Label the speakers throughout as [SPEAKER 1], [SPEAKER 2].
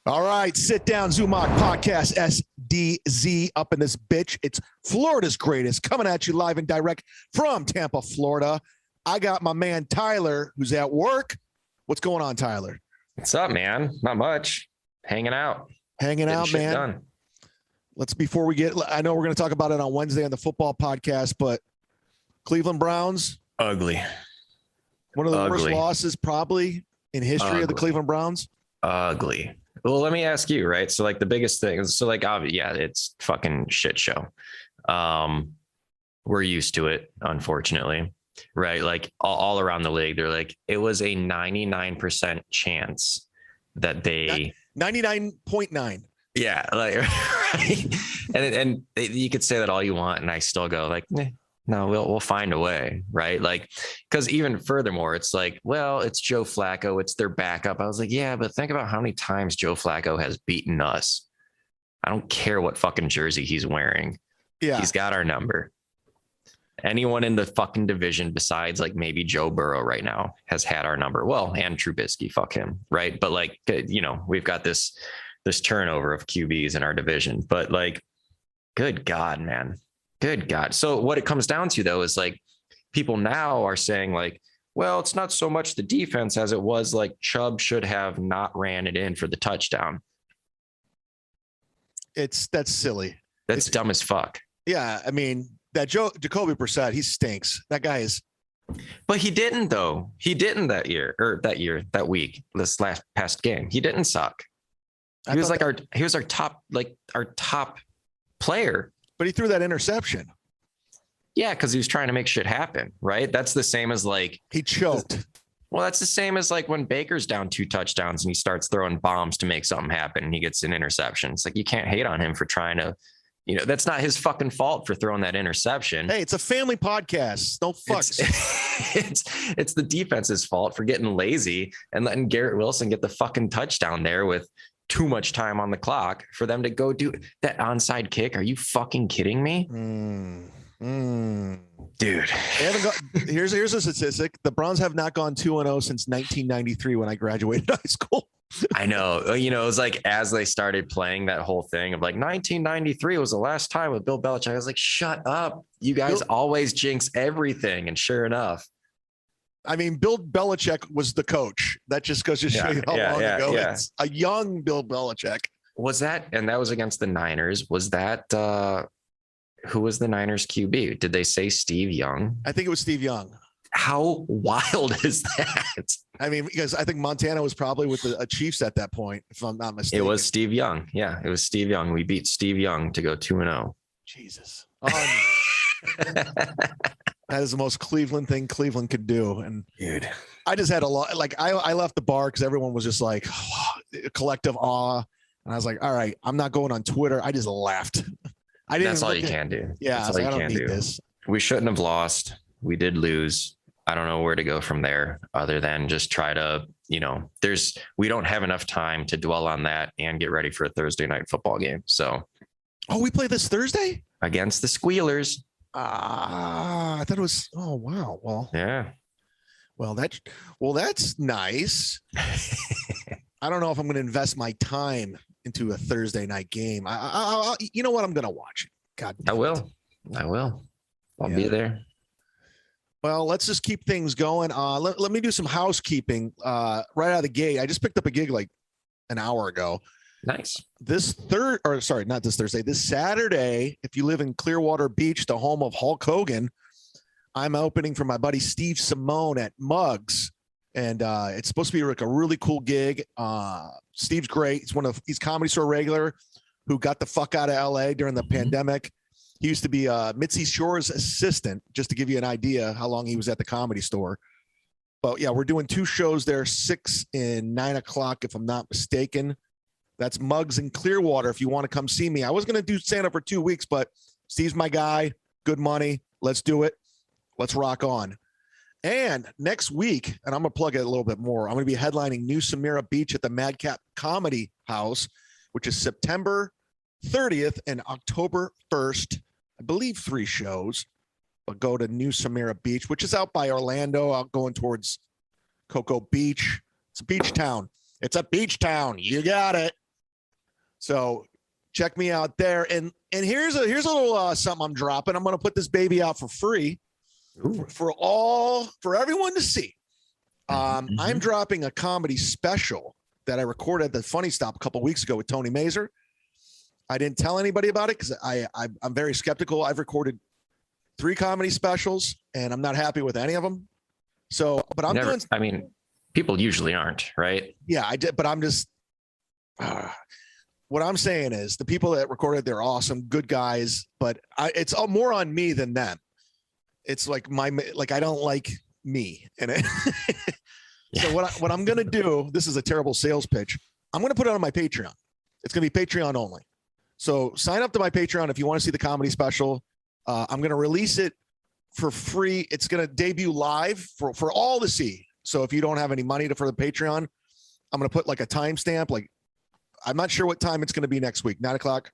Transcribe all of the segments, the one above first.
[SPEAKER 1] All right, sit down, Zumock podcast, SDZ up in this bitch. It's Florida's greatest, coming at you live and direct from Tampa, Florida. I got my man Tyler, who's at work. What's going on, Tyler?
[SPEAKER 2] What's up, man? Not much. Hanging out.
[SPEAKER 1] Hanging out, man.
[SPEAKER 2] Done.
[SPEAKER 1] Before we get, I know we're going to talk about it on Wednesday on the football podcast, but Cleveland Browns.
[SPEAKER 2] Ugly.
[SPEAKER 1] One of the worst losses probably in history of the Cleveland Browns.
[SPEAKER 2] Ugly. Well, let me ask you, right? So like the biggest thing is, yeah, it's fucking shit show. We're used to it, unfortunately, right? Like all around the league, they're like, it was a 99% chance that they
[SPEAKER 1] 99.9.
[SPEAKER 2] Yeah. Like, right. And you could say that all you want. And I still go like, no, we'll find a way. Right. Like, because even furthermore, it's like, well, it's Joe Flacco. It's their backup. I was like, yeah, but think about how many times Joe Flacco has beaten us. I don't care what fucking jersey he's wearing. Yeah. He's got our number. Anyone in the fucking division besides like maybe Joe Burrow right now has had our number. Well, and Trubisky, fuck him. Right. But like, you know, we've got this turnover of QBs in our division, but like, good God, man. Good God. So what it comes down to though, is like people now are saying like, well, it's not so much the defense as it was like Chubb should have not ran it in for the touchdown.
[SPEAKER 1] That's silly.
[SPEAKER 2] It's dumb as fuck.
[SPEAKER 1] Yeah. I mean, that Jacoby Brissett, he stinks. That guy is.
[SPEAKER 2] But he didn't though. He didn't that week, this past game. He didn't suck. He was our top player.
[SPEAKER 1] But he threw that interception.
[SPEAKER 2] Yeah, because he was trying to make shit happen, right? That's the same as like
[SPEAKER 1] he choked.
[SPEAKER 2] Well, that's the same as like when Baker's down 2 touchdowns and he starts throwing bombs to make something happen and he gets an interception. It's like you can't hate on him for trying to, you know, that's not his fucking fault for throwing that interception.
[SPEAKER 1] Hey, it's a family podcast. No fucks.
[SPEAKER 2] It's the defense's fault for getting lazy and letting Garrett Wilson get the fucking touchdown there with too much time on the clock for them to go do that onside kick. Are you fucking kidding me? Dude.
[SPEAKER 1] Here's a statistic. The Browns have not gone 2-0 since 1993 when I graduated high school.
[SPEAKER 2] I know. You know, it was like as they started playing that whole thing of like 1993 was the last time with Bill Belichick. I was like, shut up. You guys always jinx everything. And sure enough.
[SPEAKER 1] I mean, Bill Belichick was the coach. That just goes to show you how long ago. Yeah. It's a young Bill Belichick.
[SPEAKER 2] Was that, and that was against the Niners. Was that, who was the Niners QB? Did they say Steve Young?
[SPEAKER 1] I think it was Steve Young.
[SPEAKER 2] How wild is that?
[SPEAKER 1] I mean, because I think Montana was probably with the Chiefs at that point, if I'm not mistaken.
[SPEAKER 2] It was Steve Young. Yeah, it was Steve Young. We beat Steve Young to go 2-0.
[SPEAKER 1] Jesus. That is the most Cleveland thing Cleveland could do. And
[SPEAKER 2] dude,
[SPEAKER 1] I just had a lot, like I left the bar because everyone was just like collective awe. And I was like, all right, I'm not going on Twitter. I just laughed.
[SPEAKER 2] That's all you can do.
[SPEAKER 1] Yeah.
[SPEAKER 2] That's all you can do. This. We shouldn't have lost. We did lose. I don't know where to go from there other than just try to, you know, we don't have enough time to dwell on that and get ready for a Thursday night football game. So.
[SPEAKER 1] Oh, we play this Thursday?
[SPEAKER 2] Against the Squealers.
[SPEAKER 1] I thought it was. Oh wow. Well.
[SPEAKER 2] Yeah.
[SPEAKER 1] Well, that's nice. I don't know if I'm going to invest my time into a Thursday night game. I you know what? I'm going to watch it. God.
[SPEAKER 2] I will. I'll be there.
[SPEAKER 1] Well, let's just keep things going. Let me do some housekeeping right out of the gate. I just picked up a gig like an hour ago.
[SPEAKER 2] Nice.
[SPEAKER 1] This Saturday, if you live in Clearwater Beach, the home of Hulk Hogan, I'm opening for my buddy Steve Simone at Muggs. And it's supposed to be like a really cool gig. Steve's great. He's Comedy Store regular who got the fuck out of LA during the pandemic. He used to be Mitzi Shore's assistant, just to give you an idea how long he was at the Comedy Store. But yeah, we're doing 2 shows there, 6 and 9 o'clock, if I'm not mistaken. That's Muggs in Clearwater. If you want to come see me, I was going to do stand up for 2 weeks, but Steve's my guy. Good money. Let's do it. Let's rock on. And next week, and I'm going to plug it a little bit more, I'm going to be headlining New Samira Beach at the Madcap Comedy House, which is September 30th and October 1st. I believe 3 shows, but go to New Samira Beach, which is out by Orlando, out going towards Cocoa Beach. It's a beach town. It's a beach town. You got it. So check me out there. And here's a little something I'm dropping. I'm going to put this baby out for free for everyone to see. I'm dropping a comedy special that I recorded at the Funny Stop a couple weeks ago with Tony Mazur. I didn't tell anybody about it because I'm very skeptical. I've recorded 3 comedy specials and I'm not happy with any of them. So, but I'm doing.
[SPEAKER 2] I mean, people usually aren't, right?
[SPEAKER 1] Yeah, I did, but I'm just. What I'm saying is the people that recorded, they're awesome, good guys, but it's all more on me than them. It's like I don't like me in it. So what I'm going to do, this is a terrible sales pitch. I'm going to put it on my Patreon. It's going to be Patreon only. So sign up to my Patreon if you want to see the comedy special. I'm going to release it for free. It's going to debut live for all to see. So if you don't have any money for the Patreon, I'm going to put like a timestamp. Like, I'm not sure what time it's going to be next week. 9:00,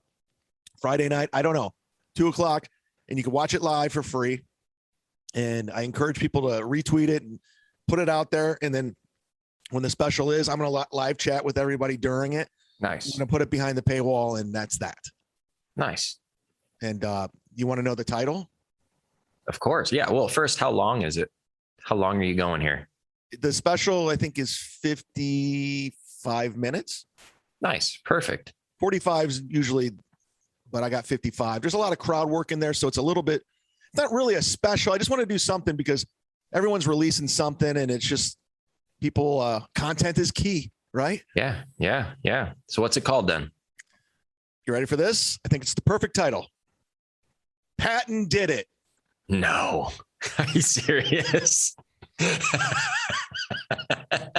[SPEAKER 1] Friday night. I don't know. 2:00, and you can watch it live for free. And I encourage people to retweet it and put it out there. And then when the special is, I'm going to live chat with everybody during it.
[SPEAKER 2] Nice.
[SPEAKER 1] I'm going to put it behind the paywall, and that's that.
[SPEAKER 2] Nice.
[SPEAKER 1] And you want to know the title?
[SPEAKER 2] Of course. Yeah. Well, first, how long is it? How long are you going here?
[SPEAKER 1] The special, I think, is 55 minutes.
[SPEAKER 2] Nice. Perfect.
[SPEAKER 1] 45 is usually, but I got 55. There's a lot of crowd work in there. So it's a little bit, not really a special. I just want to do something because everyone's releasing something and it's just people, content is key, right?
[SPEAKER 2] Yeah. Yeah. Yeah. So what's it called then?
[SPEAKER 1] You ready for this? I think it's the perfect title. Patton did it.
[SPEAKER 2] No. Are you serious?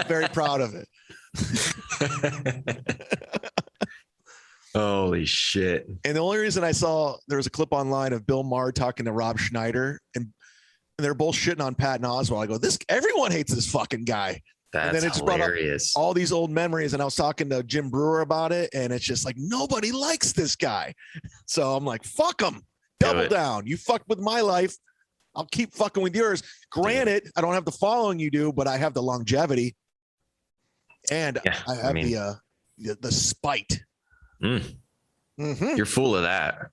[SPEAKER 1] Very proud of it.
[SPEAKER 2] Holy shit.
[SPEAKER 1] And the only reason I saw there was a clip online of Bill Maher talking to Rob Schneider and they're both shitting on Patton Oswalt. I go, everyone hates this fucking guy.
[SPEAKER 2] That's
[SPEAKER 1] and then it just
[SPEAKER 2] hilarious.
[SPEAKER 1] Brought up all these old memories. And I was talking to Jim Brewer about it. And it's just like, nobody likes this guy. So I'm like, fuck him. Double down. You fucked with my life. I'll keep fucking with yours. Granted, I don't have the following you do, but I have the longevity. And yeah, I have the spite.
[SPEAKER 2] You're full of that.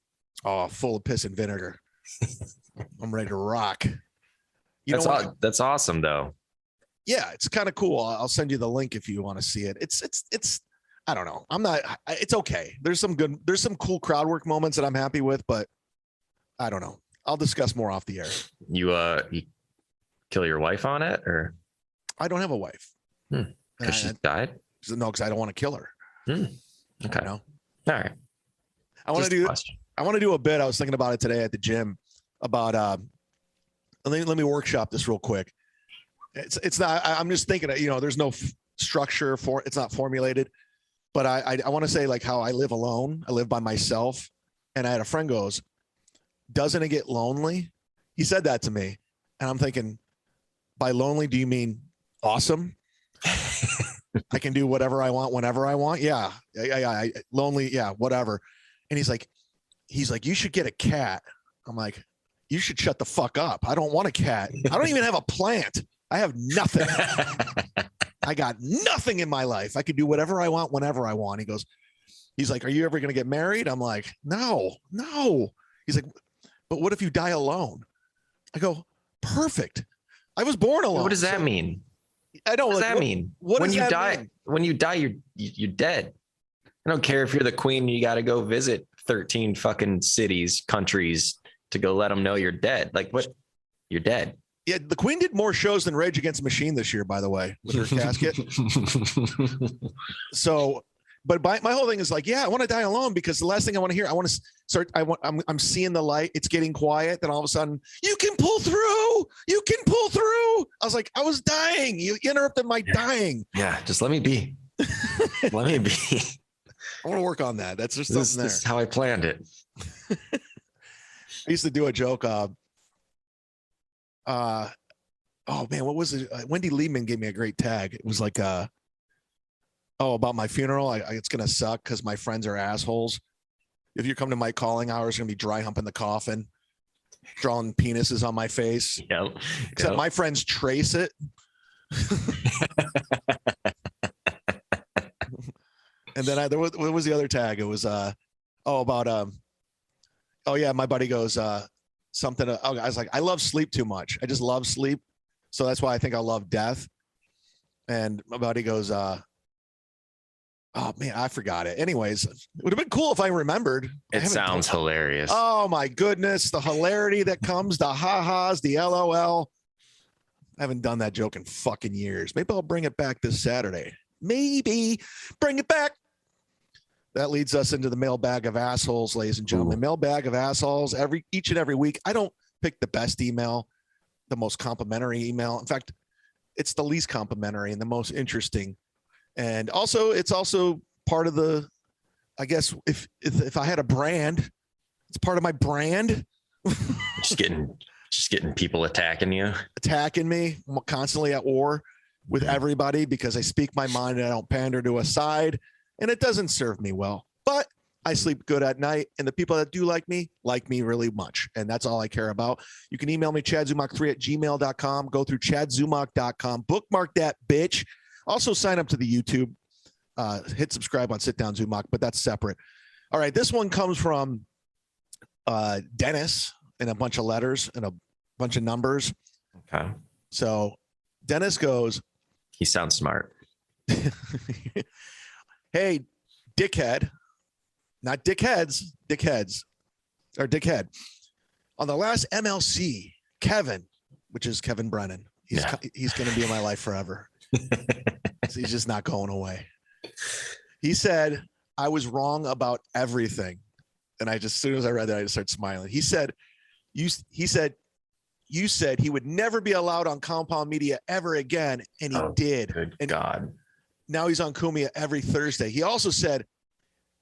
[SPEAKER 1] Oh, full of piss and vinegar. I'm ready to rock.
[SPEAKER 2] That's awesome, though.
[SPEAKER 1] Yeah, it's kind of cool. I'll send you the link if you want to see it. It's. I don't know. It's okay. There's some cool crowd work moments that I'm happy with, but I don't know. I'll discuss more off the air.
[SPEAKER 2] You kill your wife on it, or?
[SPEAKER 1] I don't have a wife.
[SPEAKER 2] Because she died?
[SPEAKER 1] No, because I don't want to kill her.
[SPEAKER 2] Okay.
[SPEAKER 1] You know?
[SPEAKER 2] All right.
[SPEAKER 1] I want to do a bit. I was thinking about it today at the gym about let me workshop this real quick. It's not, I'm just thinking, there's no structure for it's not formulated, but I want to say like how I live alone. I live by myself. And I had a friend goes, doesn't it get lonely? He said that to me. And I'm thinking, by lonely, do you mean awesome? I can do whatever I want, whenever I want. Yeah. Lonely. Yeah. Whatever. And he's like, you should get a cat. I'm like, you should shut the fuck up. I don't want a cat. I don't even have a plant. I have nothing. I got nothing in my life. I could do whatever I want, whenever I want. He's like, are you ever going to get married? I'm like, no. He's like, but what if you die alone? I go, perfect. I was born alone.
[SPEAKER 2] What does that mean?
[SPEAKER 1] I don't.
[SPEAKER 2] What does that mean? When you die, you're dead. I don't care if you're the queen. You got to go visit 13 fucking cities, countries to go let them know you're dead. Like what? You're dead.
[SPEAKER 1] Yeah, the queen did more shows than Rage Against the Machine this year, by the way, with her casket. So, but my whole thing is like, yeah, I want to die alone because the last thing I want to hear, I'm seeing the light. It's getting quiet. Then all of a sudden, you can pull through. You can pull through. I was like, I was dying. You interrupted my dying.
[SPEAKER 2] Yeah, just let me be. Let me be.
[SPEAKER 1] I want to work on that. That's just something there.
[SPEAKER 2] This is how I planned it.
[SPEAKER 1] I used to do a joke. Oh man, what was it? Wendy Liebman gave me a great tag. It was like, about my funeral. It's going to suck because my friends are assholes. If you come to my calling hours, you're going to be dry humping the coffin, drawing penises on my face.
[SPEAKER 2] Yep.
[SPEAKER 1] Except my friends trace it. And And then what was the other tag? It was about oh yeah, my buddy goes something. I was like, I love sleep too much. I just love sleep, so that's why I think I love death. And my buddy goes, oh man, I forgot it. Anyways, it would have been cool if I remembered.
[SPEAKER 2] It sounds hilarious.
[SPEAKER 1] Oh my goodness, the hilarity that comes, the ha-has, the LOL. I haven't done that joke in fucking years. Maybe I'll bring it back this Saturday. Maybe bring it back. That leads us into the mailbag of assholes, ladies and gentlemen. Ooh. Mailbag of assholes each and every week. I don't pick the best email, the most complimentary email. In fact, it's the least complimentary and the most interesting. And also, it's also part of the, I guess, if I had a brand, it's part of my brand.
[SPEAKER 2] just getting people attacking me.
[SPEAKER 1] I'm constantly at war with everybody because I speak my mind and I don't pander to a side. And it doesn't serve me well, but I sleep good at night. And the people that do like me really much. And that's all I care about. You can email me chadzumock3@gmail.com. Go through chadzumock.com. Bookmark that bitch. Also sign up to the YouTube. Hit subscribe on Sit Down Zumock, but that's separate. All right. This one comes from Dennis in a bunch of letters and a bunch of numbers.
[SPEAKER 2] Okay.
[SPEAKER 1] So Dennis goes.
[SPEAKER 2] He sounds smart.
[SPEAKER 1] Hey, dickhead, not dickheads, or dickhead. On the last MLC, Kevin, which is Kevin Brennan, he's going to be in my life forever. He's just not going away. He said, I was wrong about everything. And as soon as I read that, I just started smiling. He said, you said he would never be allowed on Compound Media ever again. And he did.
[SPEAKER 2] Good
[SPEAKER 1] and
[SPEAKER 2] God.
[SPEAKER 1] Now he's on Kumia every Thursday. He also said,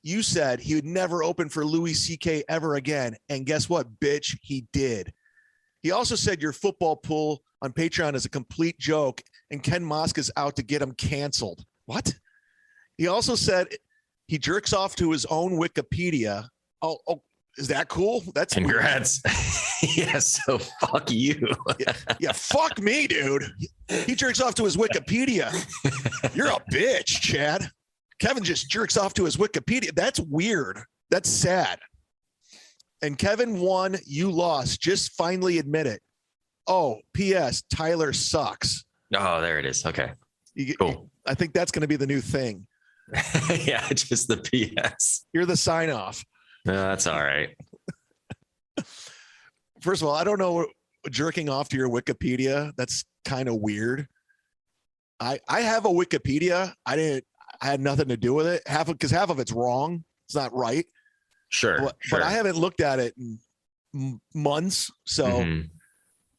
[SPEAKER 1] you said he would never open for Louis C.K. ever again. And guess what, bitch? He did. He also said your football pool on Patreon is a complete joke and Ken Mosca's out to get him canceled. What? He also said he jerks off to his own Wikipedia. Oh, is that cool? That's
[SPEAKER 2] congrats. Yeah, so fuck you.
[SPEAKER 1] yeah, fuck me, dude. He jerks off to his Wikipedia. You're a bitch, Chad. Kevin just jerks off to his Wikipedia. That's weird. That's sad. And Kevin won, you lost. Just finally admit it. Oh, P.S. Tyler sucks.
[SPEAKER 2] Oh, there it is. Okay. Cool.
[SPEAKER 1] I think that's going to be the new thing.
[SPEAKER 2] Yeah, just the P.S.
[SPEAKER 1] You're the sign off.
[SPEAKER 2] No, that's all right.
[SPEAKER 1] First of all, I don't know, jerking off to your Wikipedia. That's kind of weird. I have a Wikipedia. I had nothing to do with it. Half of it's wrong. It's not right.
[SPEAKER 2] Sure.
[SPEAKER 1] But I haven't looked at it in months. So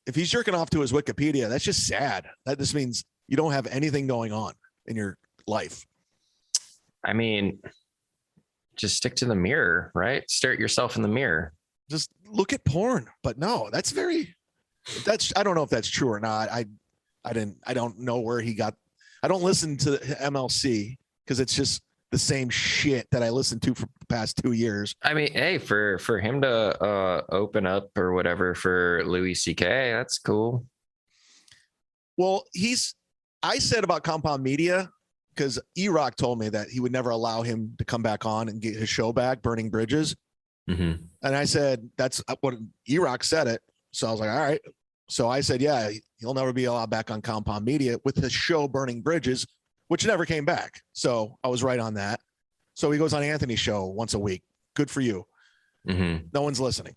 [SPEAKER 1] if he's jerking off to his Wikipedia, that's just sad. That just means you don't have anything going on in your life.
[SPEAKER 2] I mean, just stick to the mirror, right? Stare at yourself in the mirror.
[SPEAKER 1] Just look at porn. But no, I don't know if that's true or not. I don't know where he got. I don't listen to MLC because it's just the same shit that I listened to for the past 2 years.
[SPEAKER 2] I mean, hey, for him to open up or whatever for Louis C.K., that's cool.
[SPEAKER 1] Well, I said about Compound Media because E-Rock told me that he would never allow him to come back on and get his show back, Burning Bridges. And I said, that's what E-Rock said it. So I was like, all right. So I said, yeah, he'll never be allowed back on Compound Media with his show Burning Bridges, which never came back. So I was right on that. So he goes on Anthony's show once a week. Good for you. No one's listening.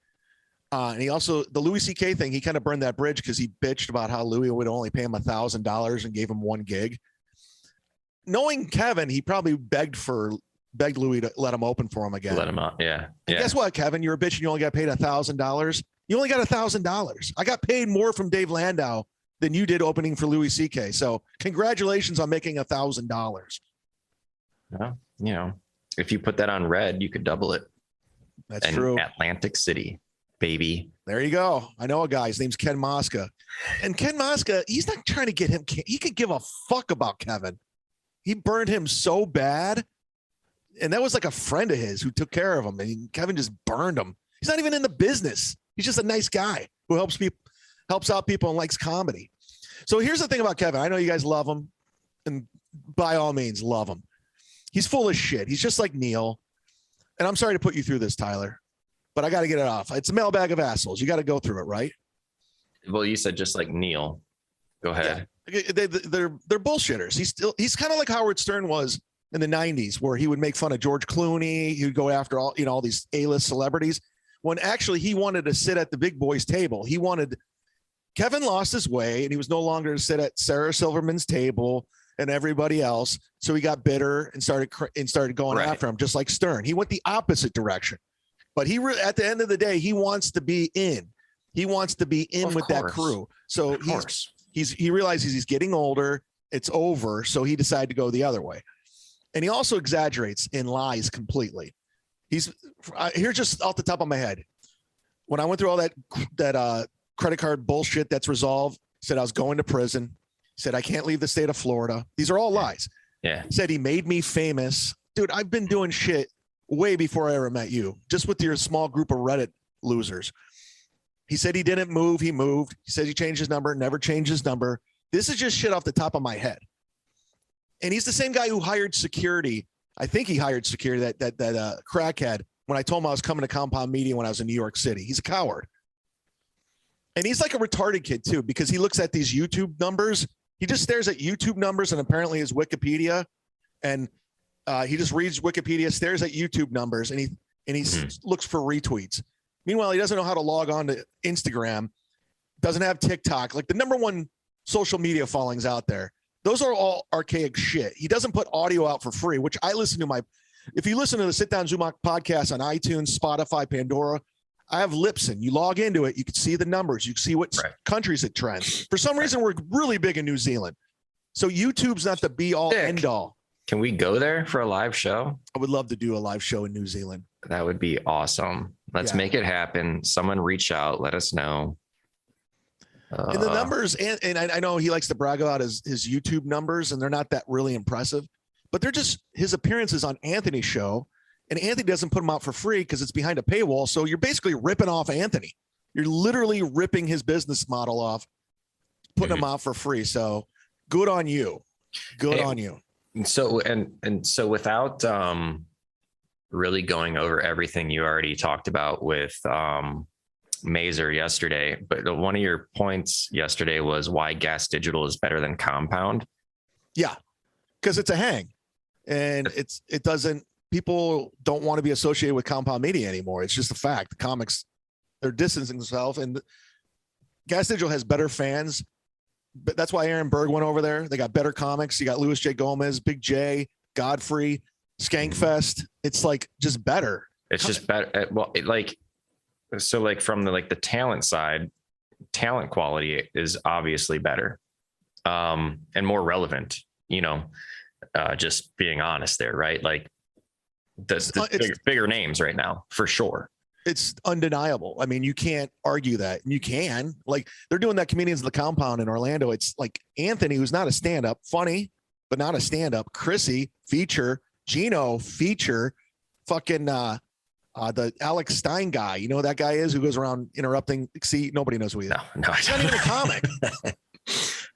[SPEAKER 1] And he also, the Louis C.K. thing, he kind of burned that bridge because he bitched about how Louis would only pay him $1,000 and gave him one gig. Knowing Kevin, he probably begged Louis to let him open for him again.
[SPEAKER 2] Let him out. Yeah.
[SPEAKER 1] And guess what, Kevin? You're a bitch and you only got paid $1,000. You only got $1,000. I got paid more from Dave Landau than you did opening for Louis C.K. So congratulations on making $1,000.
[SPEAKER 2] Well, if you put that on Red, you could double it.
[SPEAKER 1] That's true.
[SPEAKER 2] Atlantic City, baby.
[SPEAKER 1] There you go. I know a guy. His name's Ken Mosca. And Ken Mosca, he's not trying to get him. He could give a fuck about Kevin. He burned him so bad. And that was like a friend of his who took care of him. And Kevin just burned him. He's not even in the business. He's just a nice guy who helps out people and likes comedy. So here's the thing about Kevin. I know you guys love him, and by all means, love him. He's full of shit. He's just like Neil. And I'm sorry to put you through this, Tyler, but I got to get it off. It's a mailbag of assholes. You got to go through it, right?
[SPEAKER 2] Well, you said just like Neil. Go ahead.
[SPEAKER 1] Yeah. They're bullshitters. He's kind of like Howard Stern was in the 90s, where he would make fun of George Clooney. He would go after all these A-list celebrities, when actually he wanted to sit at the big boys table. Kevin lost his way, and he was no longer to sit at Sarah Silverman's table and everybody else. So he got bitter and started going after him, just like Stern. He went the opposite direction. But at the end of the day, he wants to be in. He wants to be in with that crew. So he realizes he's getting older. It's over. So he decided to go the other way. And he also exaggerates and lies completely. Here's just off the top of my head. When I went through all that credit card bullshit that's resolved, he said I was going to prison. He said I can't leave the state of Florida. These are all lies.
[SPEAKER 2] Yeah.
[SPEAKER 1] He said he made me famous. Dude, I've been doing shit way before I ever met you, just with your small group of Reddit losers. He said he didn't move. He moved. He said he changed his number, never changed his number. This is just shit off the top of my head. And he's the same guy who hired security. I think he hired security, that crackhead, when I told him I was coming to Compound Media when I was in New York City. He's a coward. And he's like a retarded kid too, because he looks at these YouTube numbers. He just stares at YouTube numbers and apparently his Wikipedia. And he just reads Wikipedia, stares at YouTube numbers, and he looks for retweets. Meanwhile, he doesn't know how to log on to Instagram, doesn't have TikTok, like the number one social media followings out there. Those are all archaic shit. He doesn't put audio out for free, which I listen to if you listen to the Sit Down Zumock podcast on iTunes, Spotify, Pandora, I have Lipson. You log into it, you can see the numbers, you can see what countries it trends. For some reason, we're really big in New Zealand. So YouTube's not the be all end all.
[SPEAKER 2] Can we go there for a live show? I
[SPEAKER 1] would love to do a live show in New Zealand.
[SPEAKER 2] That would be awesome. Let's make it happen. Someone reach out. Let us know.
[SPEAKER 1] And the numbers, and I know he likes to brag about his YouTube numbers, and they're not that really impressive, but they're just his appearances on Anthony's show. And Anthony doesn't put them out for free because it's behind a paywall. So you're basically ripping off Anthony. You're literally ripping his business model off, putting them out for free. So good on you. Good on you.
[SPEAKER 2] So so without really going over everything you already talked about with Mazer yesterday, but one of your points yesterday was why Gas Digital is better than Compound.
[SPEAKER 1] Yeah, because it's a hang, and people don't want to be associated with Compound Media anymore. It's just a fact. The comics, they're distancing themselves, and Gas Digital has better fans. But that's why Aaron Berg went over there. They got better comics. You got Louis J. Gomez, Big J, Godfrey, Skankfest. It's like just better.
[SPEAKER 2] It's just better. Well, from the talent side, talent quality is obviously better, and more relevant. Just being honest there, right? Like the bigger names right now for sure.
[SPEAKER 1] It's undeniable. I mean, you can't argue that. You can. Like, they're doing that Comedians of the Compound in Orlando. It's like Anthony, who's not a stand-up, funny, but not a stand-up. Chrissy, feature. Gino, feature. Fucking the Alex Stein guy. You know who that guy is, who goes around interrupting? See, nobody knows who he is.
[SPEAKER 2] No,
[SPEAKER 1] he's not even a comic.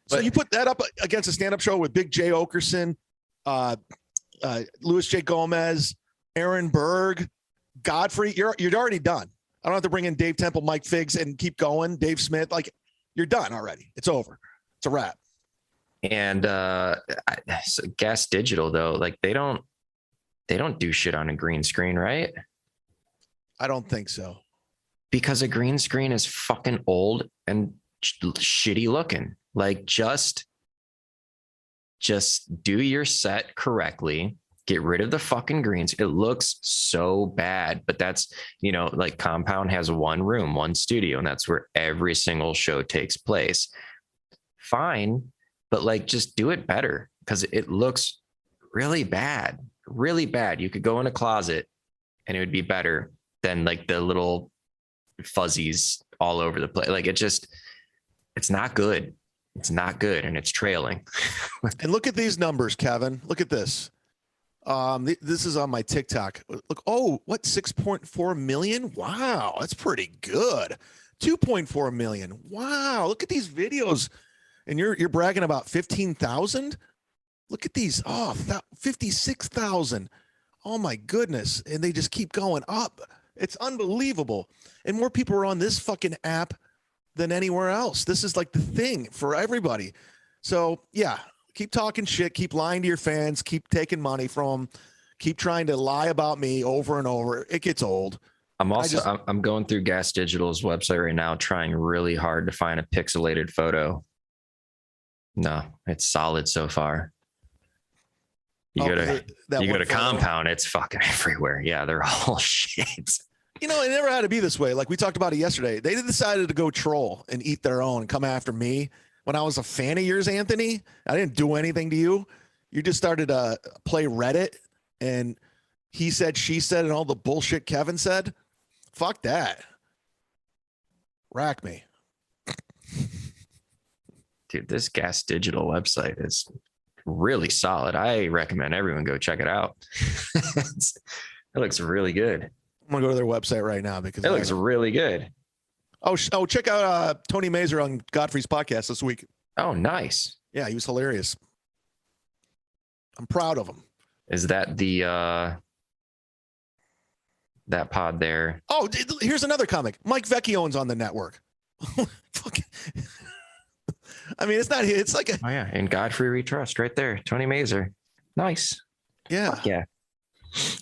[SPEAKER 1] So you put that up against a stand-up show with Big J. Okerson, Louis J. Gomez, Aaron Berg, Godfrey, you're already done. I don't have to bring in Dave Temple, Mike Figs, and keep going. Dave Smith, like, you're done already. It's over. It's a wrap.
[SPEAKER 2] And so Gas Digital, though, like they don't do shit on a green screen, right?
[SPEAKER 1] I don't think so.
[SPEAKER 2] Because a green screen is fucking old and shitty looking. Like, just do your set correctly. Get rid of the fucking greens. It looks so bad, but that's, like Compound has one room, one studio, and that's where every single show takes place. Fine, but like, just do it better, because it looks really bad, really bad. You could go in a closet and it would be better than like the little fuzzies all over the place. Like, it's not good. It's not good, and it's trailing.
[SPEAKER 1] And look at these numbers, Kevin. Look at this. This is on my TikTok. Look, 6.4 million? Wow, that's pretty good. 2.4 million. Wow, look at these videos. And you're bragging about 15,000? Look at these. Oh, 56,000. Oh my goodness. And they just keep going up. It's unbelievable. And more people are on this fucking app than anywhere else. This is like the thing for everybody. So yeah, keep talking shit, keep lying to your fans, keep taking money from them, keep trying to lie about me over and over. It gets old.
[SPEAKER 2] I'm going through Gas Digital's website right now, trying really hard to find a pixelated photo. No, it's solid so far. You go to Compound, it's fucking everywhere. Yeah, they're all shades.
[SPEAKER 1] You know, it never had to be this way. Like we talked about it yesterday. They decided to go troll and eat their own and come after me when I was a fan of yours, Anthony. I didn't do anything to you. You just started to play Reddit and he said, she said, and all the bullshit Kevin said. Fuck that. Rack me.
[SPEAKER 2] Dude, this Gas Digital website is really solid. I recommend everyone go check it out. It looks really good.
[SPEAKER 1] I'm gonna go to their website right now because
[SPEAKER 2] it looks really good.
[SPEAKER 1] Oh, check out Tony Mazer on Godfrey's podcast this week.
[SPEAKER 2] Oh, nice.
[SPEAKER 1] Yeah, he was hilarious. I'm proud of him.
[SPEAKER 2] Is that the that pod there?
[SPEAKER 1] Oh, here's another comic. Mike Vecchione's on the network. I mean, it's not. It's like a.
[SPEAKER 2] Oh yeah, in Godfrey We Trust, right there. Tony Mazer. Nice.
[SPEAKER 1] Yeah.
[SPEAKER 2] Fuck yeah.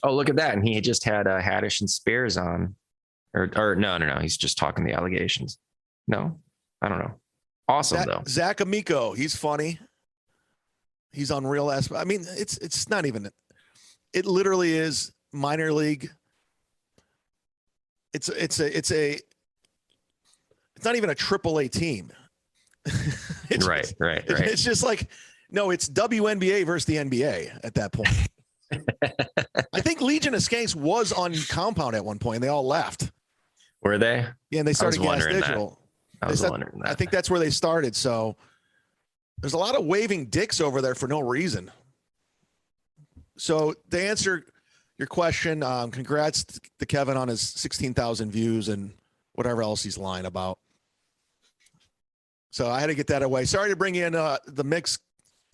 [SPEAKER 2] Oh, look at that. And he just had Haddish and Spears on. Or no. He's just talking the allegations. No, I don't know. Awesome, though.
[SPEAKER 1] Zach Amico. He's funny. He's on Real Ass. I mean, it's not even. It literally is minor league. It's not even a AAA team.
[SPEAKER 2] Right.
[SPEAKER 1] It's just like, no, it's WNBA versus the NBA at that point. I think Legion of Skanks was on Compound at one point. They all left.
[SPEAKER 2] Were they?
[SPEAKER 1] Yeah, and they started Gas Digital.
[SPEAKER 2] I was wondering that.
[SPEAKER 1] I think that's where they started. So there's a lot of waving dicks over there for no reason. So to answer your question, congrats to Kevin on his 16,000 views and whatever else he's lying about. So I had to get that away. Sorry to bring you in the mix,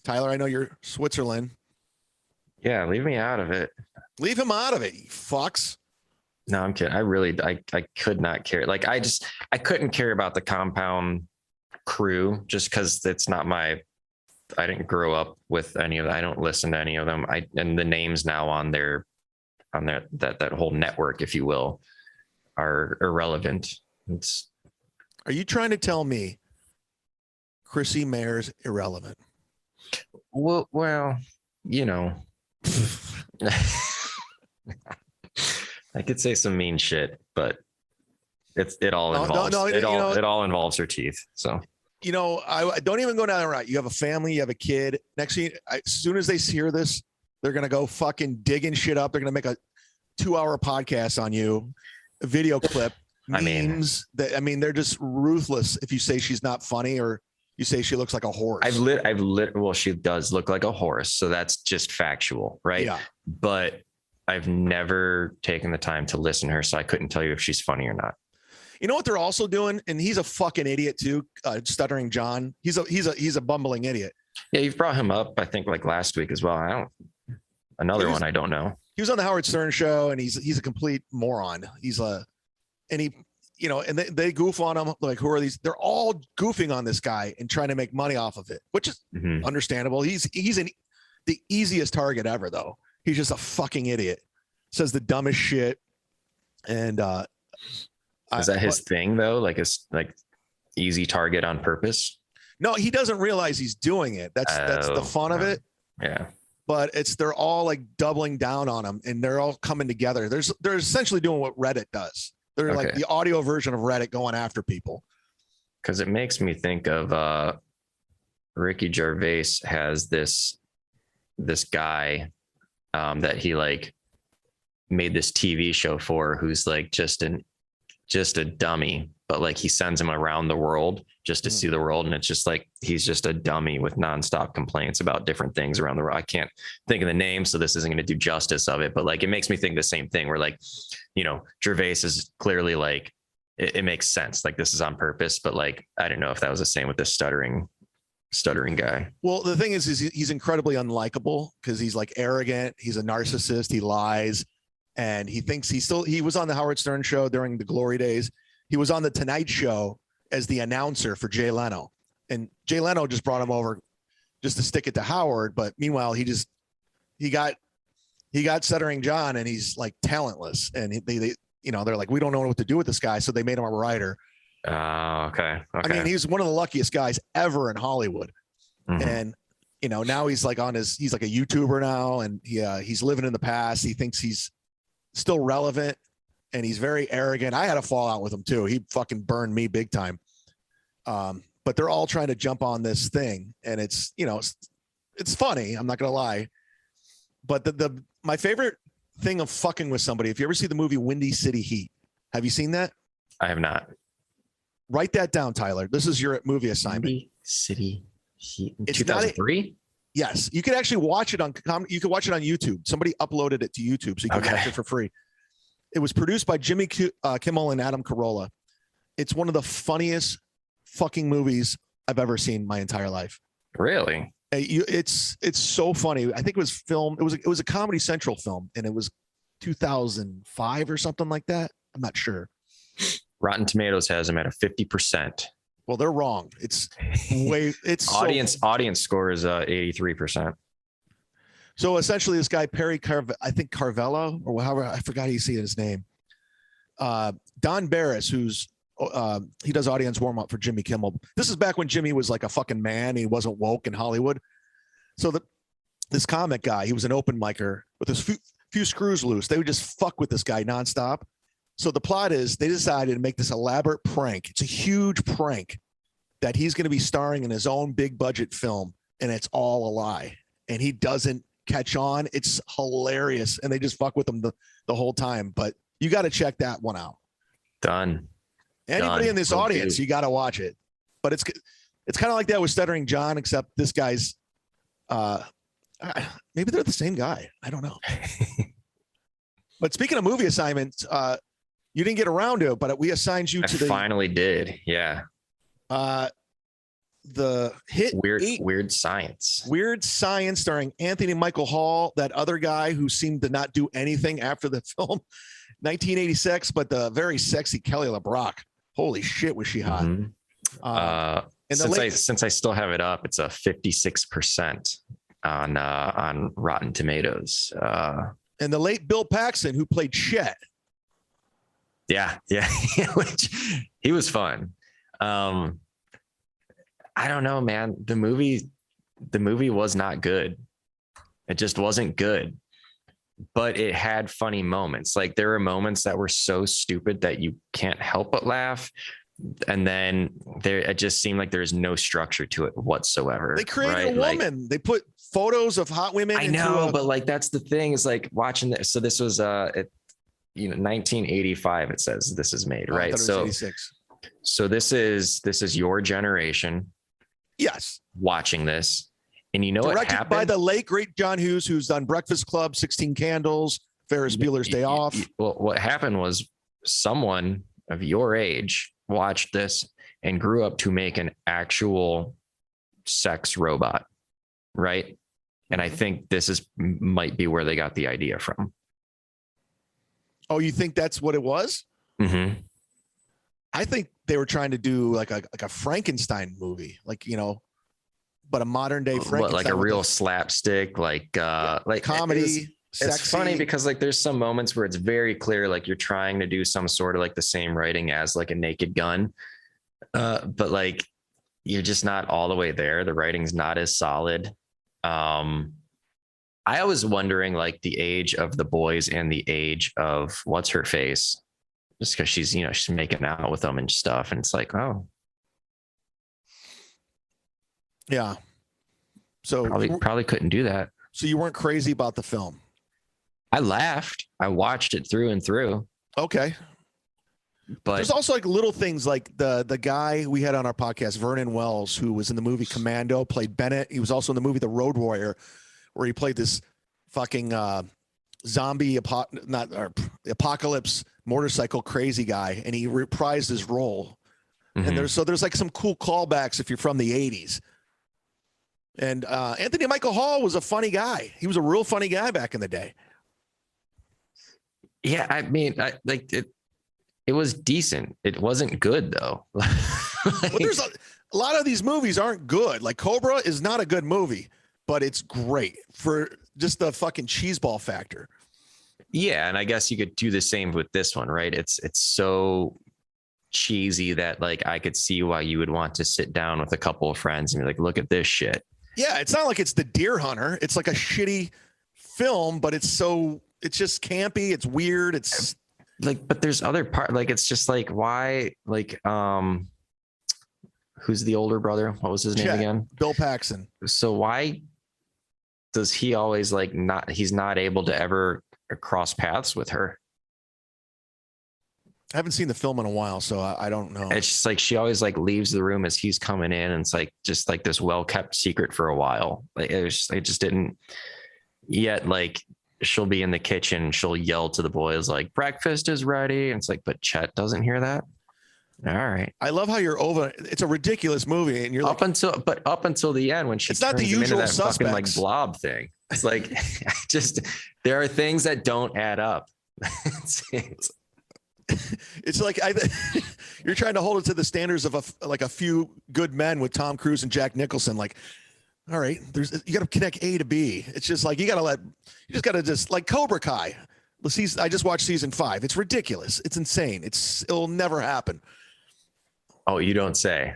[SPEAKER 1] Tyler. I know you're Switzerland.
[SPEAKER 2] Yeah, leave me out of it.
[SPEAKER 1] Leave him out of it, you fucks.
[SPEAKER 2] No, I'm kidding. I could not care. Like I couldn't care about the Compound crew just because it's not I didn't grow up with any of them. I don't listen to any of them. And the names now on that whole network, if you will, are irrelevant.
[SPEAKER 1] Are you trying to tell me Chrissy Mayer's irrelevant?
[SPEAKER 2] Well, you know, I could say some mean shit, but it all involves her teeth. So,
[SPEAKER 1] you know, I don't even go down the right. You have a family, you have a kid. Next thing, as soon as they hear this, they're going to go fucking digging shit up. They're going to make a 2-hour podcast on you, a video clip, memes. They're just ruthless. If you say she's not funny or you say she looks like a horse.
[SPEAKER 2] Well, she does look like a horse. So that's just factual, right?
[SPEAKER 1] Yeah.
[SPEAKER 2] But I've never taken the time to listen to her. So I couldn't tell you if she's funny or not.
[SPEAKER 1] You know what they're also doing? And he's a fucking idiot too. Stuttering John. He's a bumbling idiot.
[SPEAKER 2] Yeah. You've brought him up, I think like last week as well. I don't know.
[SPEAKER 1] He was on the Howard Stern show and he's a complete moron. And they goof on him. Like, who are these? They're all goofing on this guy and trying to make money off of it, which is understandable. He's the easiest target ever though. He's just a fucking idiot. Says the dumbest shit. And
[SPEAKER 2] is that his thing though? Like it's like easy target on purpose?
[SPEAKER 1] No, he doesn't realize he's doing it. That's the fun of it.
[SPEAKER 2] Yeah.
[SPEAKER 1] But they're all like doubling down on him and they're all coming together. They're essentially doing what Reddit does. They're like the audio version of Reddit going after people.
[SPEAKER 2] Because it makes me think of Ricky Gervais has this guy that he like made this TV show for, who's like just a dummy, but like he sends him around the world just to see the world. And it's just like, he's just a dummy with nonstop complaints about different things around the world. I can't think of the name, so this isn't going to do justice of it, but like, it makes me think the same thing where like, you know, Gervais is clearly like, it makes sense. Like this is on purpose, but like, I don't know if that was the same with the stuttering stuttering guy.
[SPEAKER 1] Well, the thing is he's incredibly unlikable because he's like arrogant. He's a narcissist. He lies, and he thinks he was on the Howard Stern show during the glory days. He was on the Tonight Show as the announcer for Jay Leno, and Jay Leno just brought him over just to stick it to Howard. But meanwhile, he got Stuttering John, and he's like talentless. And they they're like, we don't know what to do with this guy, so they made him a writer.
[SPEAKER 2] Okay.
[SPEAKER 1] I mean, he's one of the luckiest guys ever in Hollywood. Mm-hmm. And, now he's like he's like a YouTuber now, and he's living in the past. He thinks he's still relevant, and he's very arrogant. I had a fallout with him too. He fucking burned me big time. But they're all trying to jump on this thing, and it's funny. I'm not going to lie. But my favorite thing of fucking with somebody, if you ever see the movie Windy City Heat, have you seen that?
[SPEAKER 2] I have not.
[SPEAKER 1] Write that down, Tyler. This is your movie assignment.
[SPEAKER 2] Windy City Heat. 2003?
[SPEAKER 1] Yes. You could actually watch it on YouTube. Somebody uploaded it to YouTube, so you can watch it for free. It was produced by Jimmy Kimmel and Adam Carolla. It's one of the funniest fucking movies I've ever seen my entire life.
[SPEAKER 2] Really?
[SPEAKER 1] It's so funny. I think it was filmed. It was a Comedy Central film, and it was 2005 or something like that. I'm not sure.
[SPEAKER 2] Rotten Tomatoes has them at a 50%.
[SPEAKER 1] Well, they're wrong. It's
[SPEAKER 2] audience score is 83%.
[SPEAKER 1] So essentially, this guy Perry Carvello, or however, I forgot how you say his name. Don Barris, who's he does audience warm up for Jimmy Kimmel. This is back when Jimmy was like a fucking man. He wasn't woke in Hollywood. So this comic guy, he was an open micer with his few screws loose. They would just fuck with this guy nonstop. So the plot is they decided to make this elaborate prank. It's a huge prank that he's going to be starring in his own big budget film, and it's all a lie. And he doesn't catch on. It's hilarious, and they just fuck with him the whole time. But you got to check that one out.
[SPEAKER 2] Done.
[SPEAKER 1] Anybody in this audience, you got to watch it. But it's kind of like that with Stuttering John, except this guy's maybe they're the same guy. I don't know. But speaking of movie assignments, you didn't get around to it, but we assigned you to the
[SPEAKER 2] finally did. Yeah.
[SPEAKER 1] The hit
[SPEAKER 2] Weird Science.
[SPEAKER 1] Weird Science starring Anthony Michael Hall, that other guy who seemed to not do anything after the film. 1986, but the very sexy Kelly LeBrock. Holy shit, was she hot.
[SPEAKER 2] Mm-hmm. Since I still have it up, it's a 56% on Rotten Tomatoes.
[SPEAKER 1] And the late Bill Paxton, who played Chet.
[SPEAKER 2] Yeah. Which he was fun. I don't know, man. The movie was not good. It just wasn't good. But it had funny moments. Like there were moments that were so stupid that you can't help but laugh. And then it just seemed like there's no structure to it whatsoever.
[SPEAKER 1] They created a woman. They put photos of hot women.
[SPEAKER 2] I know, but like that's the thing is like watching this. So this was 1985. It says this is made, right? So
[SPEAKER 1] 86.
[SPEAKER 2] So this is your generation.
[SPEAKER 1] Yes.
[SPEAKER 2] Watching this. And you know
[SPEAKER 1] directed
[SPEAKER 2] what happened?
[SPEAKER 1] By the late great John Hughes, who's done Breakfast Club, 16 Candles, Ferris Bueller's Day Off.
[SPEAKER 2] Well, what happened was someone of your age watched this and grew up to make an actual sex robot, right? And I think this might be where they got the idea from.
[SPEAKER 1] Oh, you think that's what it was?
[SPEAKER 2] Mm-hmm.
[SPEAKER 1] I think they were trying to do like a Frankenstein movie, but a modern day Frankenstein.
[SPEAKER 2] Like a real slapstick, like
[SPEAKER 1] comedy.
[SPEAKER 2] It's funny because like there's some moments where it's very clear like you're trying to do some sort of like the same writing as like a Naked Gun, but like you're just not all the way there. The writing's not as solid. I was wondering like the age of the boys and the age of what's her face, just because she's making out with them and stuff, and it's like, oh
[SPEAKER 1] yeah. So
[SPEAKER 2] probably couldn't do that.
[SPEAKER 1] So you weren't crazy about the film?
[SPEAKER 2] I laughed. I watched it through and through.
[SPEAKER 1] Okay. But there's also like little things like the guy we had on our podcast, Vernon Wells, who was in the movie Commando, played Bennett. He was also in the movie The Road Warrior, where he played this fucking zombie apocalypse motorcycle crazy guy, and he reprised his role. Mm-hmm. And there's like some cool callbacks if you're from the 80s. And Anthony Michael Hall was a funny guy. He was a real funny guy back in the day.
[SPEAKER 2] Yeah, I mean, like it was decent. It wasn't good though.
[SPEAKER 1] Well, there's a lot of these movies aren't good. Like Cobra is not a good movie, but it's great for just the fucking cheeseball factor.
[SPEAKER 2] Yeah, and I guess you could do the same with this one, right? It's so cheesy that like I could see why you would want to sit down with a couple of friends and be like, look at this shit.
[SPEAKER 1] Yeah, it's not like it's The Deer Hunter. It's like a shitty film, but it's just campy. It's weird. It's
[SPEAKER 2] like, but there's other part. Like, it's just like, why? Like, who's the older brother? What was his name again?
[SPEAKER 1] Bill Paxton.
[SPEAKER 2] So why does he always like not? He's not able to ever cross paths with her.
[SPEAKER 1] I haven't seen the film in a while, so I don't know.
[SPEAKER 2] It's just like she always like leaves the room as he's coming in, and it's like just like this well kept secret for a while. Like it just didn't yet. Like she'll be in the kitchen, she'll yell to the boys like breakfast is ready, and it's like, but Chet doesn't hear that. All right.
[SPEAKER 1] I love how you're over. It's a ridiculous movie, and you're
[SPEAKER 2] up until the end when she
[SPEAKER 1] it's not the usual
[SPEAKER 2] that
[SPEAKER 1] suspects.
[SPEAKER 2] Fucking like blob thing. It's like just there are things that don't add up.
[SPEAKER 1] It's like you're trying to hold it to the standards of a few good men with Tom Cruise and Jack Nicholson. Like, all right, you got to connect A to B. It's just like you just got to just like Cobra Kai. I just watched season 5. It's ridiculous. It's insane. It'll never happen.
[SPEAKER 2] Oh, you don't say.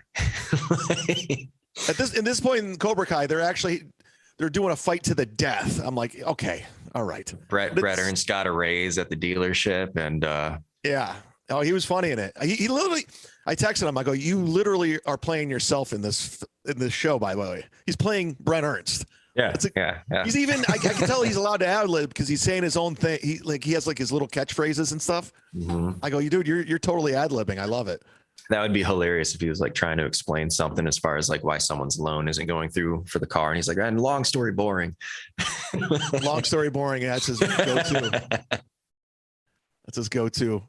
[SPEAKER 1] In this point in Cobra Kai, they're doing a fight to the death. I'm like, okay, all right.
[SPEAKER 2] Brett Ernst got a raise at the dealership, and
[SPEAKER 1] yeah. Oh, he was funny in it. He literally, I texted him. I go, you literally are playing yourself in this show, by the way. He's playing Brett Ernst.
[SPEAKER 2] Yeah. Yeah.
[SPEAKER 1] He's even, I can tell he's allowed to ad-lib because he's saying his own thing. He has like his little catchphrases and stuff. Mm-hmm. I go, dude, you're totally ad-libbing. I love it.
[SPEAKER 2] That would be hilarious if he was like trying to explain something as far as like why someone's loan isn't going through for the car. And he's like, and long story boring.
[SPEAKER 1] Long story boring. Yeah, that's his go-to. That's his go-to.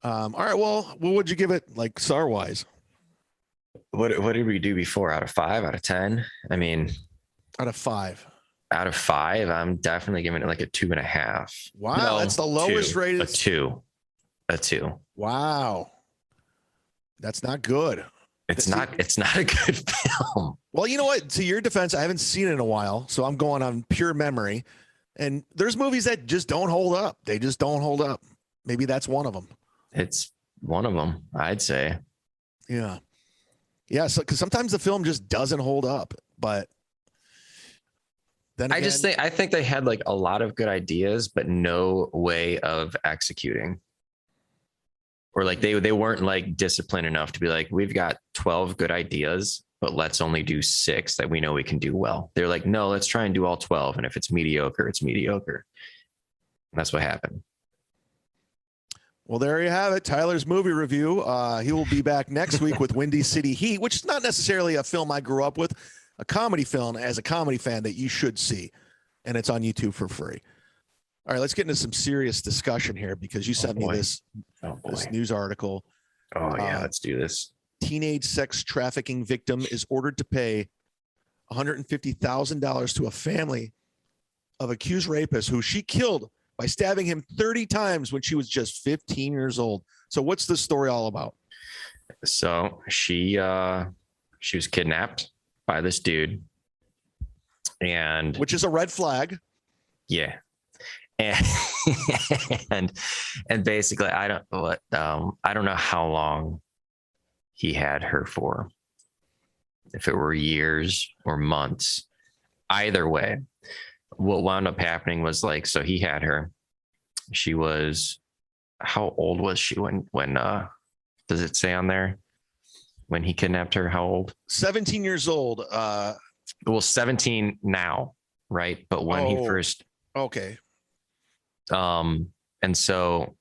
[SPEAKER 1] All right. Well, what would you give it like star wise?
[SPEAKER 2] What did we do before? Out of 5, out of 10? I mean,
[SPEAKER 1] out of 5.
[SPEAKER 2] Out of 5, I'm definitely giving it like a 2.5.
[SPEAKER 1] Wow. No, that's the lowest rated.
[SPEAKER 2] A 2.
[SPEAKER 1] Wow. That's not good.
[SPEAKER 2] It's not a good film.
[SPEAKER 1] Well, you know what? To your defense, I haven't seen it in a while, so I'm going on pure memory. And there's movies that just don't hold up. They just don't hold up. Maybe that's one of them.
[SPEAKER 2] It's one of them, I'd say.
[SPEAKER 1] Yeah. Yeah. So, because sometimes the film just doesn't hold up, but then again,
[SPEAKER 2] I think they had like a lot of good ideas, but no way of executing. Or like they weren't like disciplined enough to be like, we've got 12 good ideas, but let's only do 6 that we know we can do well. They're like, no, let's try and do all 12. And if it's mediocre, it's mediocre. And that's what happened.
[SPEAKER 1] Well, there you have it. Tyler's movie review. He will be back next week with Windy City Heat, which is not necessarily a film I grew up with, a comedy film as a comedy fan that you should see. And it's on YouTube for free. All right, let's get into some serious discussion here because you sent me this news article.
[SPEAKER 2] Oh, yeah, let's do this.
[SPEAKER 1] Teenage sex trafficking victim is ordered to pay $150,000 to a family of accused rapist who she killed by stabbing him 30 times when she was just 15 years old. So what's this story all about?
[SPEAKER 2] So she was kidnapped by this dude, and
[SPEAKER 1] which is a red flag.
[SPEAKER 2] Yeah. And basically I don't know how long he had her for, if it were years or months. Either way, what wound up happening was like, so he had her. She was, how old was she when does it say on there when he kidnapped her? How old?
[SPEAKER 1] 17 years old.
[SPEAKER 2] Well, 17 now, right? But when he first.
[SPEAKER 1] Okay.
[SPEAKER 2] And so,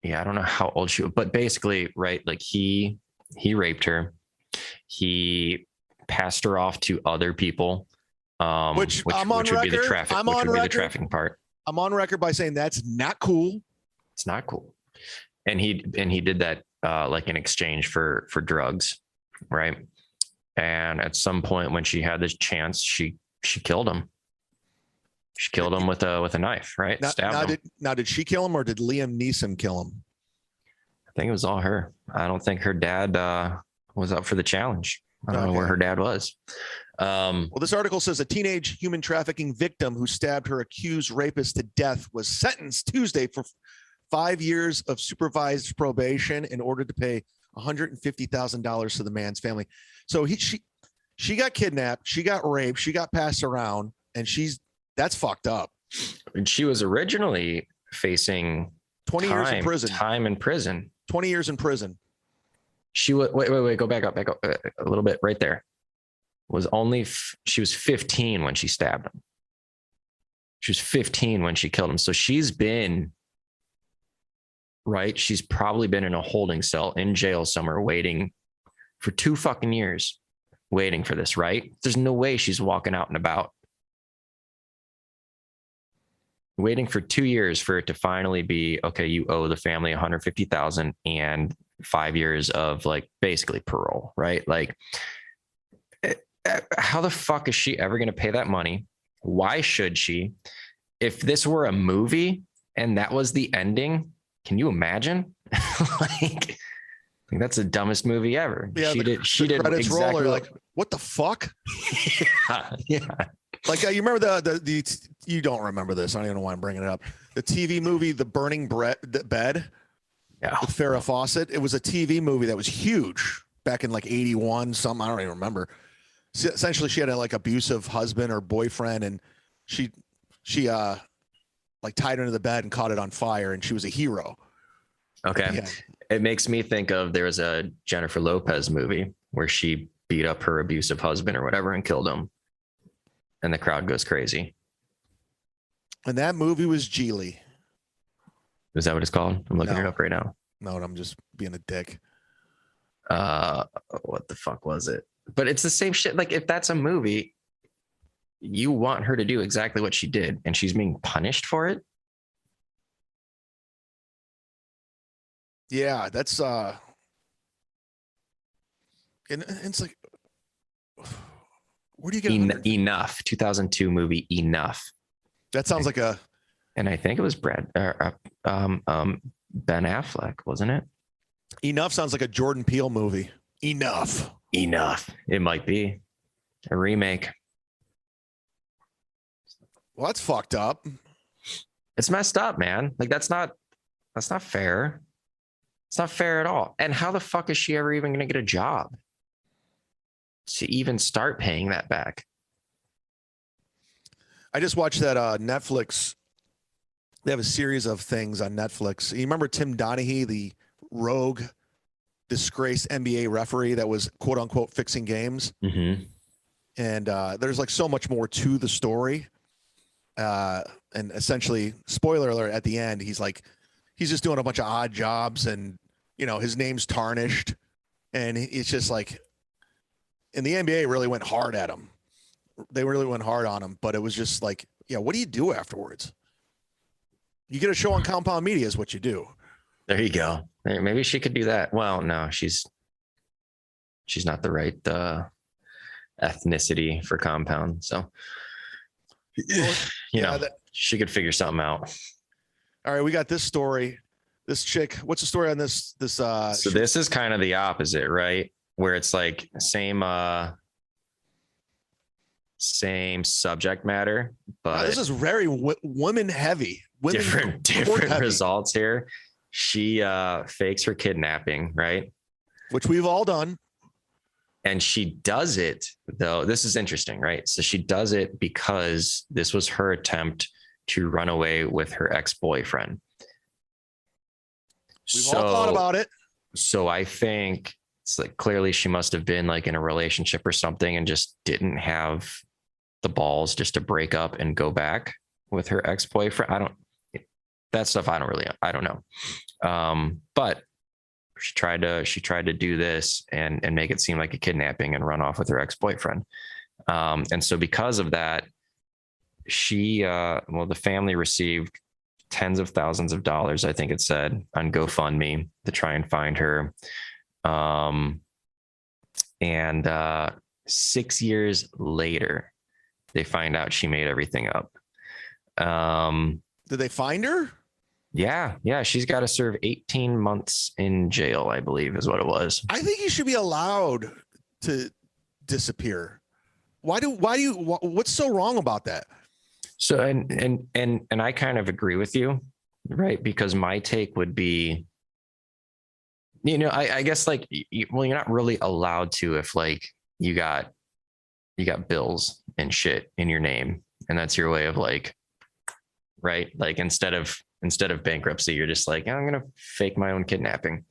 [SPEAKER 2] yeah, I don't know how old she was, but basically, right, like he raped her. He passed her off to other people. Which I'm on record. Be the trafficking part.
[SPEAKER 1] I'm on record by saying that's not cool.
[SPEAKER 2] It's not cool. And he did that like in exchange for drugs, right? And at some point when she had this chance, she killed him. She killed him with a knife, right? Stabbed him.
[SPEAKER 1] Did she kill him or did Liam Neeson kill him?
[SPEAKER 2] I think it was all her. I don't think her dad was up for the challenge. I don't know where her dad was.
[SPEAKER 1] Well, this article says a teenage human trafficking victim who stabbed her accused rapist to death was sentenced Tuesday for 5 years of supervised probation in order to pay $150,000 to the man's family. So she got kidnapped, she got raped, she got passed around, and that's fucked up.
[SPEAKER 2] And she was originally facing
[SPEAKER 1] 20 years in prison.
[SPEAKER 2] 20 years in prison.
[SPEAKER 1] She was
[SPEAKER 2] wait, go back up a little bit right there. She was 15 when she stabbed him. She was 15 when she killed him. So she's probably been in a holding cell in jail somewhere waiting for 2 fucking years, waiting for this, right? There's no way she's walking out and about. Waiting for 2 years for it to finally be, okay, you owe the family $150,000 and 5 years of like basically parole, right? Like, how the fuck is she ever going to pay that money? Why should she? If this were a movie and that was the ending, can you imagine? like that's the dumbest movie ever.
[SPEAKER 1] Yeah, she did credits exactly roll, like, what the fuck?
[SPEAKER 2] yeah.
[SPEAKER 1] Like you remember the you don't remember this. I don't even know why I'm bringing it up. The TV movie, The Burning Bed.
[SPEAKER 2] Yeah.
[SPEAKER 1] With Farrah Fawcett. It was a TV movie that was huge back in like 81, something. I don't even remember. So essentially, she had a like abusive husband or boyfriend, and she like tied her to the bed and caught it on fire, and she was a hero.
[SPEAKER 2] Okay. Yeah. It makes me think of there was a Jennifer Lopez movie where she beat up her abusive husband or whatever and killed him. And the crowd goes crazy.
[SPEAKER 1] And that movie was Geely.
[SPEAKER 2] Is that what it's called? I'm looking it up right now.
[SPEAKER 1] No, I'm just being a dick.
[SPEAKER 2] What the fuck was it? But it's the same shit. Like if that's a movie, you want her to do exactly what she did and she's being punished for it.
[SPEAKER 1] Yeah, that's and it's like, where do you get
[SPEAKER 2] Enough? 2002 movie Enough.
[SPEAKER 1] That sounds like a.
[SPEAKER 2] And I think it was Ben Affleck, wasn't it?
[SPEAKER 1] Enough sounds like a Jordan Peele movie. Enough.
[SPEAKER 2] It might be a remake.
[SPEAKER 1] Well, that's fucked up.
[SPEAKER 2] It's messed up, man. Like that's not fair. It's not fair at all. And how the fuck is she ever even going to get a job to even start paying that back?
[SPEAKER 1] I just watched that Netflix. They have a series of things on Netflix. You remember Tim Donaghy, the rogue, disgraced NBA referee that was quote unquote fixing games?
[SPEAKER 2] Mm-hmm.
[SPEAKER 1] And there's like so much more to the story. And essentially, spoiler alert, at the end, he's just doing a bunch of odd jobs and, his name's tarnished. And it's just like, and the NBA really went hard at him. They really went hard on him, but it was just like, yeah, what do you do afterwards? You get a show on Compound Media is what you do.
[SPEAKER 2] There you go. Maybe she could do that. Well, no, she's not the right ethnicity for Compound. So, she could figure something out.
[SPEAKER 1] All right, we got this story. This chick, what's the story on this? So
[SPEAKER 2] this is kind of the opposite, right? Where it's like same subject matter, but
[SPEAKER 1] this is very women heavy.
[SPEAKER 2] Different heavy. Results here. She fakes her kidnapping, right?
[SPEAKER 1] Which we've all done.
[SPEAKER 2] And she does it, though. This is interesting, right? So she does it because this was her attempt to run away with her ex-boyfriend.
[SPEAKER 1] We've all thought about it.
[SPEAKER 2] So I think it's like clearly she must have been like in a relationship or something and just didn't have the balls just to break up and go back with her ex-boyfriend. That stuff I don't know. But she tried to do this and make it seem like a kidnapping and run off with her ex-boyfriend. And so because of that, the family received tens of thousands of dollars, I think it said, on GoFundMe to try and find her. And 6 years later, they find out she made everything up.
[SPEAKER 1] Did they find her?
[SPEAKER 2] Yeah. She's got to serve 18 months in jail, I believe is what it was.
[SPEAKER 1] I think you should be allowed to disappear. What's so wrong about that?
[SPEAKER 2] So, and I kind of agree with you, right? Because my take would be, I guess like, well, you're not really allowed to if like you got bills and shit in your name, and that's your way of like, right? Like instead of bankruptcy, you're just like, I'm gonna fake my own kidnapping.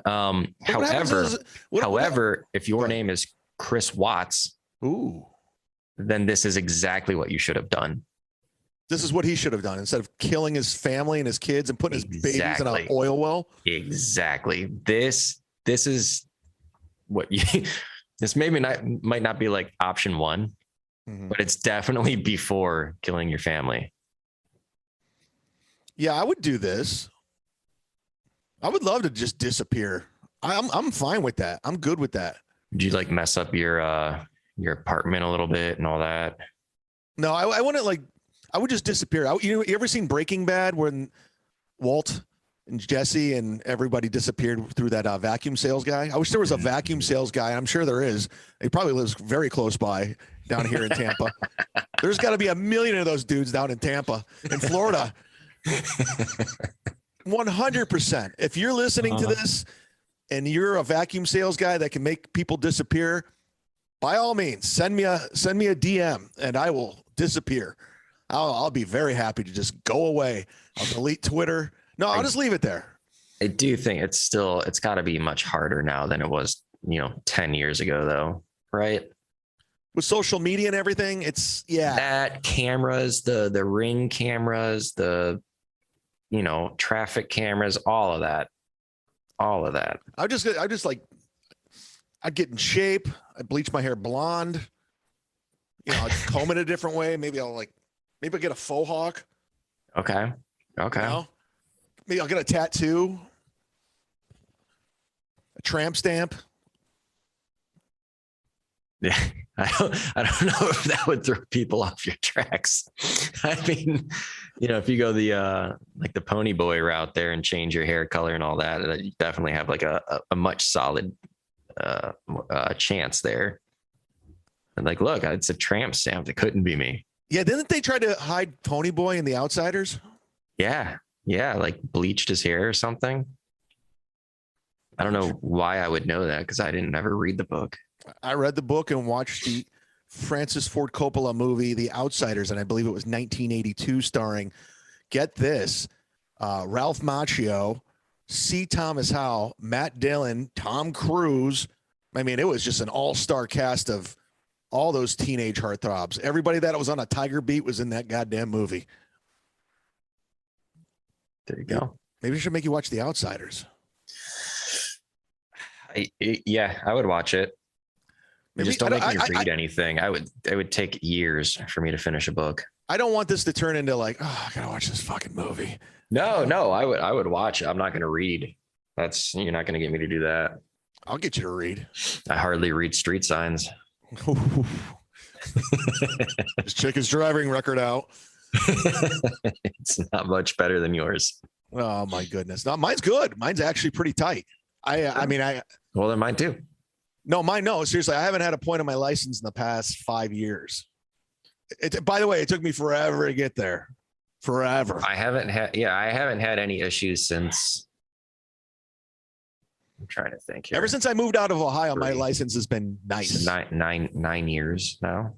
[SPEAKER 2] However, if your name is Chris Watts, then this is exactly what you should have done.
[SPEAKER 1] This is what he should have done instead of killing his family and his kids and putting his babies in an oil well.
[SPEAKER 2] Exactly. This is what you. This might not be like option one, but it's definitely before killing your family.
[SPEAKER 1] Yeah, I would do this. I would love to just disappear. I'm fine with that. I'm good with that.
[SPEAKER 2] Would you like mess up your apartment a little bit and all that?
[SPEAKER 1] No, I wouldn't like. I would just disappear. You ever seen Breaking Bad when Walt and Jesse and everybody disappeared through that vacuum sales guy? I wish there was a vacuum sales guy. I'm sure there is. He probably lives very close by down here in Tampa. There's got to be a million of those dudes down in Tampa, in Florida. 100%. If you're listening to this and you're a vacuum sales guy that can make people disappear, by all means, send me a DM and I will disappear. I'll be very happy to just go away. I'll delete Twitter. No, I'll just leave it there.
[SPEAKER 2] I do think it's got to be much harder now than it was, 10 years ago, though, right?
[SPEAKER 1] With social media and everything,
[SPEAKER 2] that cameras, the Ring cameras, the traffic cameras, all of that. I'd get in shape. I'd bleach my hair blonde. I'd comb it a different way. Maybe I'll get a faux hawk. Okay.
[SPEAKER 1] Maybe I'll get a tattoo, a tramp stamp.
[SPEAKER 2] Yeah, I don't know if that would throw people off your tracks. I mean, if you go the the pony boy route there and change your hair color and all that, you definitely have like a much solid chance there. And like, look, it's a tramp stamp. It couldn't be me.
[SPEAKER 1] Yeah, didn't they try to hide Pony Boy in The Outsiders?
[SPEAKER 2] Yeah, like bleached his hair or something. I don't know why I would know that because I didn't ever read the book. I
[SPEAKER 1] read the book and watched the Francis Ford Coppola movie, The Outsiders, and I believe it was 1982, starring, get this, Ralph Macchio, C. Thomas Howell, Matt Dillon, Tom Cruise. I mean, it was just an all-star cast of all those teenage heartthrobs. Everybody that was on a Tiger beat was in that goddamn movie.
[SPEAKER 2] There you go.
[SPEAKER 1] Maybe I should make you watch The Outsiders.
[SPEAKER 2] I would watch it. Just don't make me read anything. It would take years for me to finish a book.
[SPEAKER 1] I don't want this to turn into like, I gotta watch this fucking movie.
[SPEAKER 2] No, I would watch it. I'm not gonna read. You're not gonna get me to do that.
[SPEAKER 1] I'll get you to read.
[SPEAKER 2] I hardly read street signs.
[SPEAKER 1] Just check his driving record out.
[SPEAKER 2] It's not much better than yours.
[SPEAKER 1] Oh my goodness. No, mine's good. Mine's actually pretty tight.
[SPEAKER 2] Well, then mine too.
[SPEAKER 1] No, seriously. I haven't had a point on my license in the past 5 years. By the way, it took me forever to get there. Forever.
[SPEAKER 2] I haven't had any issues since. I'm trying to think here.
[SPEAKER 1] Ever since I moved out of Ohio, my license has been nice.
[SPEAKER 2] So 9 years now.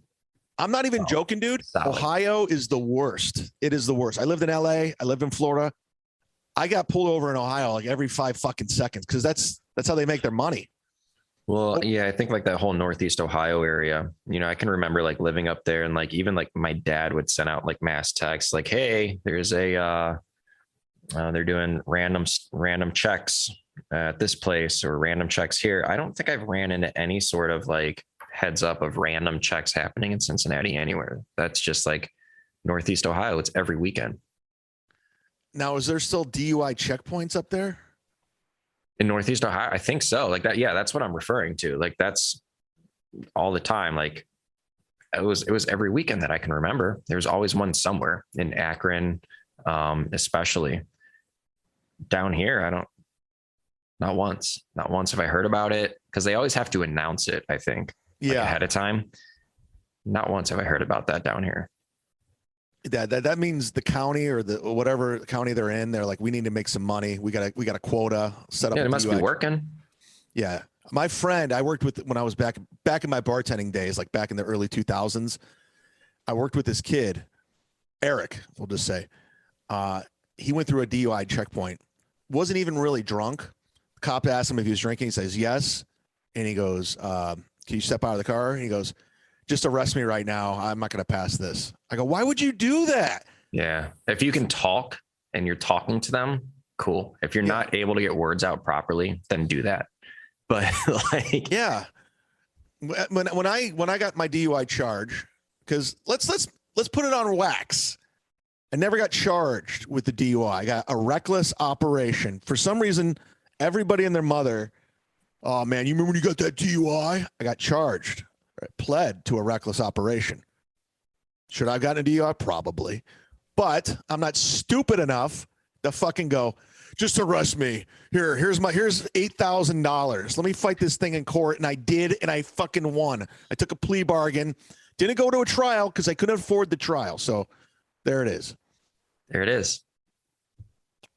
[SPEAKER 1] I'm not even joking, dude. Solid. Ohio is the worst. It is the worst. I lived in LA. I lived in Florida. I got pulled over in Ohio like every 5 fucking seconds because that's how they make their money.
[SPEAKER 2] Well, yeah, I think like that whole Northeast Ohio area, I can remember like living up there and like even like my dad would send out like mass texts like, hey, there's they're doing random checks at this place or random checks here. I don't think I've ran into any sort of like heads up of random checks happening in Cincinnati anywhere. That's just like Northeast Ohio. It's every weekend.
[SPEAKER 1] Now, is there still DUI checkpoints up there?
[SPEAKER 2] In Northeast Ohio? I think so. Like that. Yeah, that's what I'm referring to. Like that's all the time. Like it was every weekend that I can remember. There was always one somewhere in Akron, especially. Down here, not once have I heard about it, because they always have to announce it, I think, like ahead of time. Not once have I heard about that down here.
[SPEAKER 1] That means the county or the whatever county they're in, they're like, we need to make some money. We got a quota set up.
[SPEAKER 2] Yeah, it must be working.
[SPEAKER 1] Yeah. My friend I worked with when I was back in my bartending days, like back in the early 2000s, I worked with this kid, Eric, we'll just say. He went through a DUI checkpoint. Wasn't even really drunk. The cop asked him if he was drinking. He says, yes. And he goes, can you step out of the car? And he goes, just arrest me right now. I'm not going to pass this. I go, why would you do that?
[SPEAKER 2] Yeah. If you can talk and you're talking to them, cool. If you're not able to get words out properly, then do that. But like,
[SPEAKER 1] yeah. When I got my DUI charge, because let's put it on wax. I never got charged with the DUI. I got a reckless operation. For some reason, everybody and their mother, oh man, you remember when you got that DUI? I got charged. Pled to a reckless operation. Should I have gotten a DUI? Probably. But I'm not stupid enough to fucking go, just arrest me. Here's $8,000. Let me fight this thing in court. And I did, and I fucking won. I took a plea bargain. Didn't go to a trial because I couldn't afford the trial. So there it is.
[SPEAKER 2] There it is.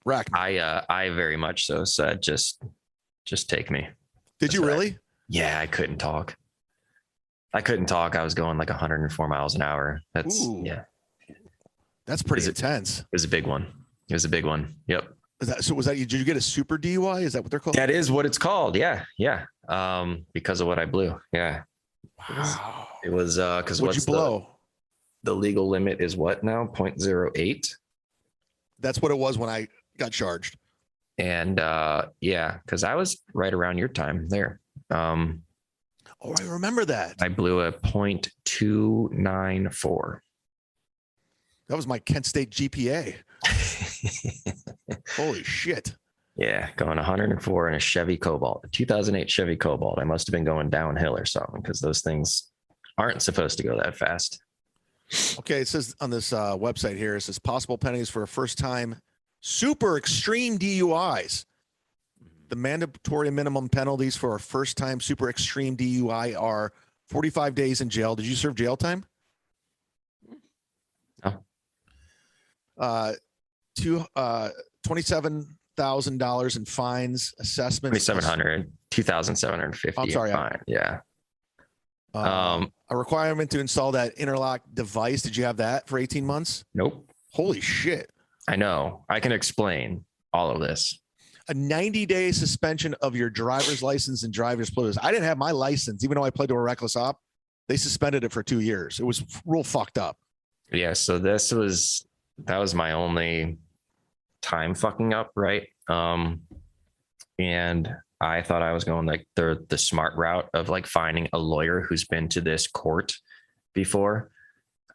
[SPEAKER 1] Rack.
[SPEAKER 2] I very much so said, just take me.
[SPEAKER 1] Did you really?
[SPEAKER 2] Yeah, I couldn't talk. I was going like 104 miles an hour. That's
[SPEAKER 1] pretty intense.
[SPEAKER 2] It was a big one. Yep.
[SPEAKER 1] Did you get a super DUI? Is that what they're called?
[SPEAKER 2] That is what it's called. Yeah. Because of what I blew. Yeah.
[SPEAKER 1] Wow.
[SPEAKER 2] It was because
[SPEAKER 1] what'd you blow?
[SPEAKER 2] The legal limit is what now? 0.08.
[SPEAKER 1] That's what it was when I got charged.
[SPEAKER 2] And because I was right around your time there.
[SPEAKER 1] Oh, I remember that.
[SPEAKER 2] I blew a 0.294.
[SPEAKER 1] That was my Kent State GPA. Holy shit.
[SPEAKER 2] Yeah, going 104 in a Chevy Cobalt, a 2008 Chevy Cobalt. I must have been going downhill or something, because those things aren't supposed to go that fast.
[SPEAKER 1] Okay, it says on this website here, it says possible penalties for a first-time super extreme DUIs. The mandatory minimum penalties for a first-time super extreme DUI are 45 days in jail. Did you serve jail time?
[SPEAKER 2] No.
[SPEAKER 1] $27,000 in fines, assessments.
[SPEAKER 2] 2,750.
[SPEAKER 1] I'm sorry.
[SPEAKER 2] Fine. Yeah.
[SPEAKER 1] A requirement to install that interlock device. Did you have that for 18 months?
[SPEAKER 2] Nope.
[SPEAKER 1] Holy shit.
[SPEAKER 2] I know. I can explain all of this.
[SPEAKER 1] A 90-day suspension of your driver's license and driver's privileges. I didn't have my license, even though I pled to a reckless op. They suspended it for 2 years. It was real fucked up.
[SPEAKER 2] Yeah. So that was my only time fucking up. Right. And I thought I was going like the smart route of like finding a lawyer who's been to this court before.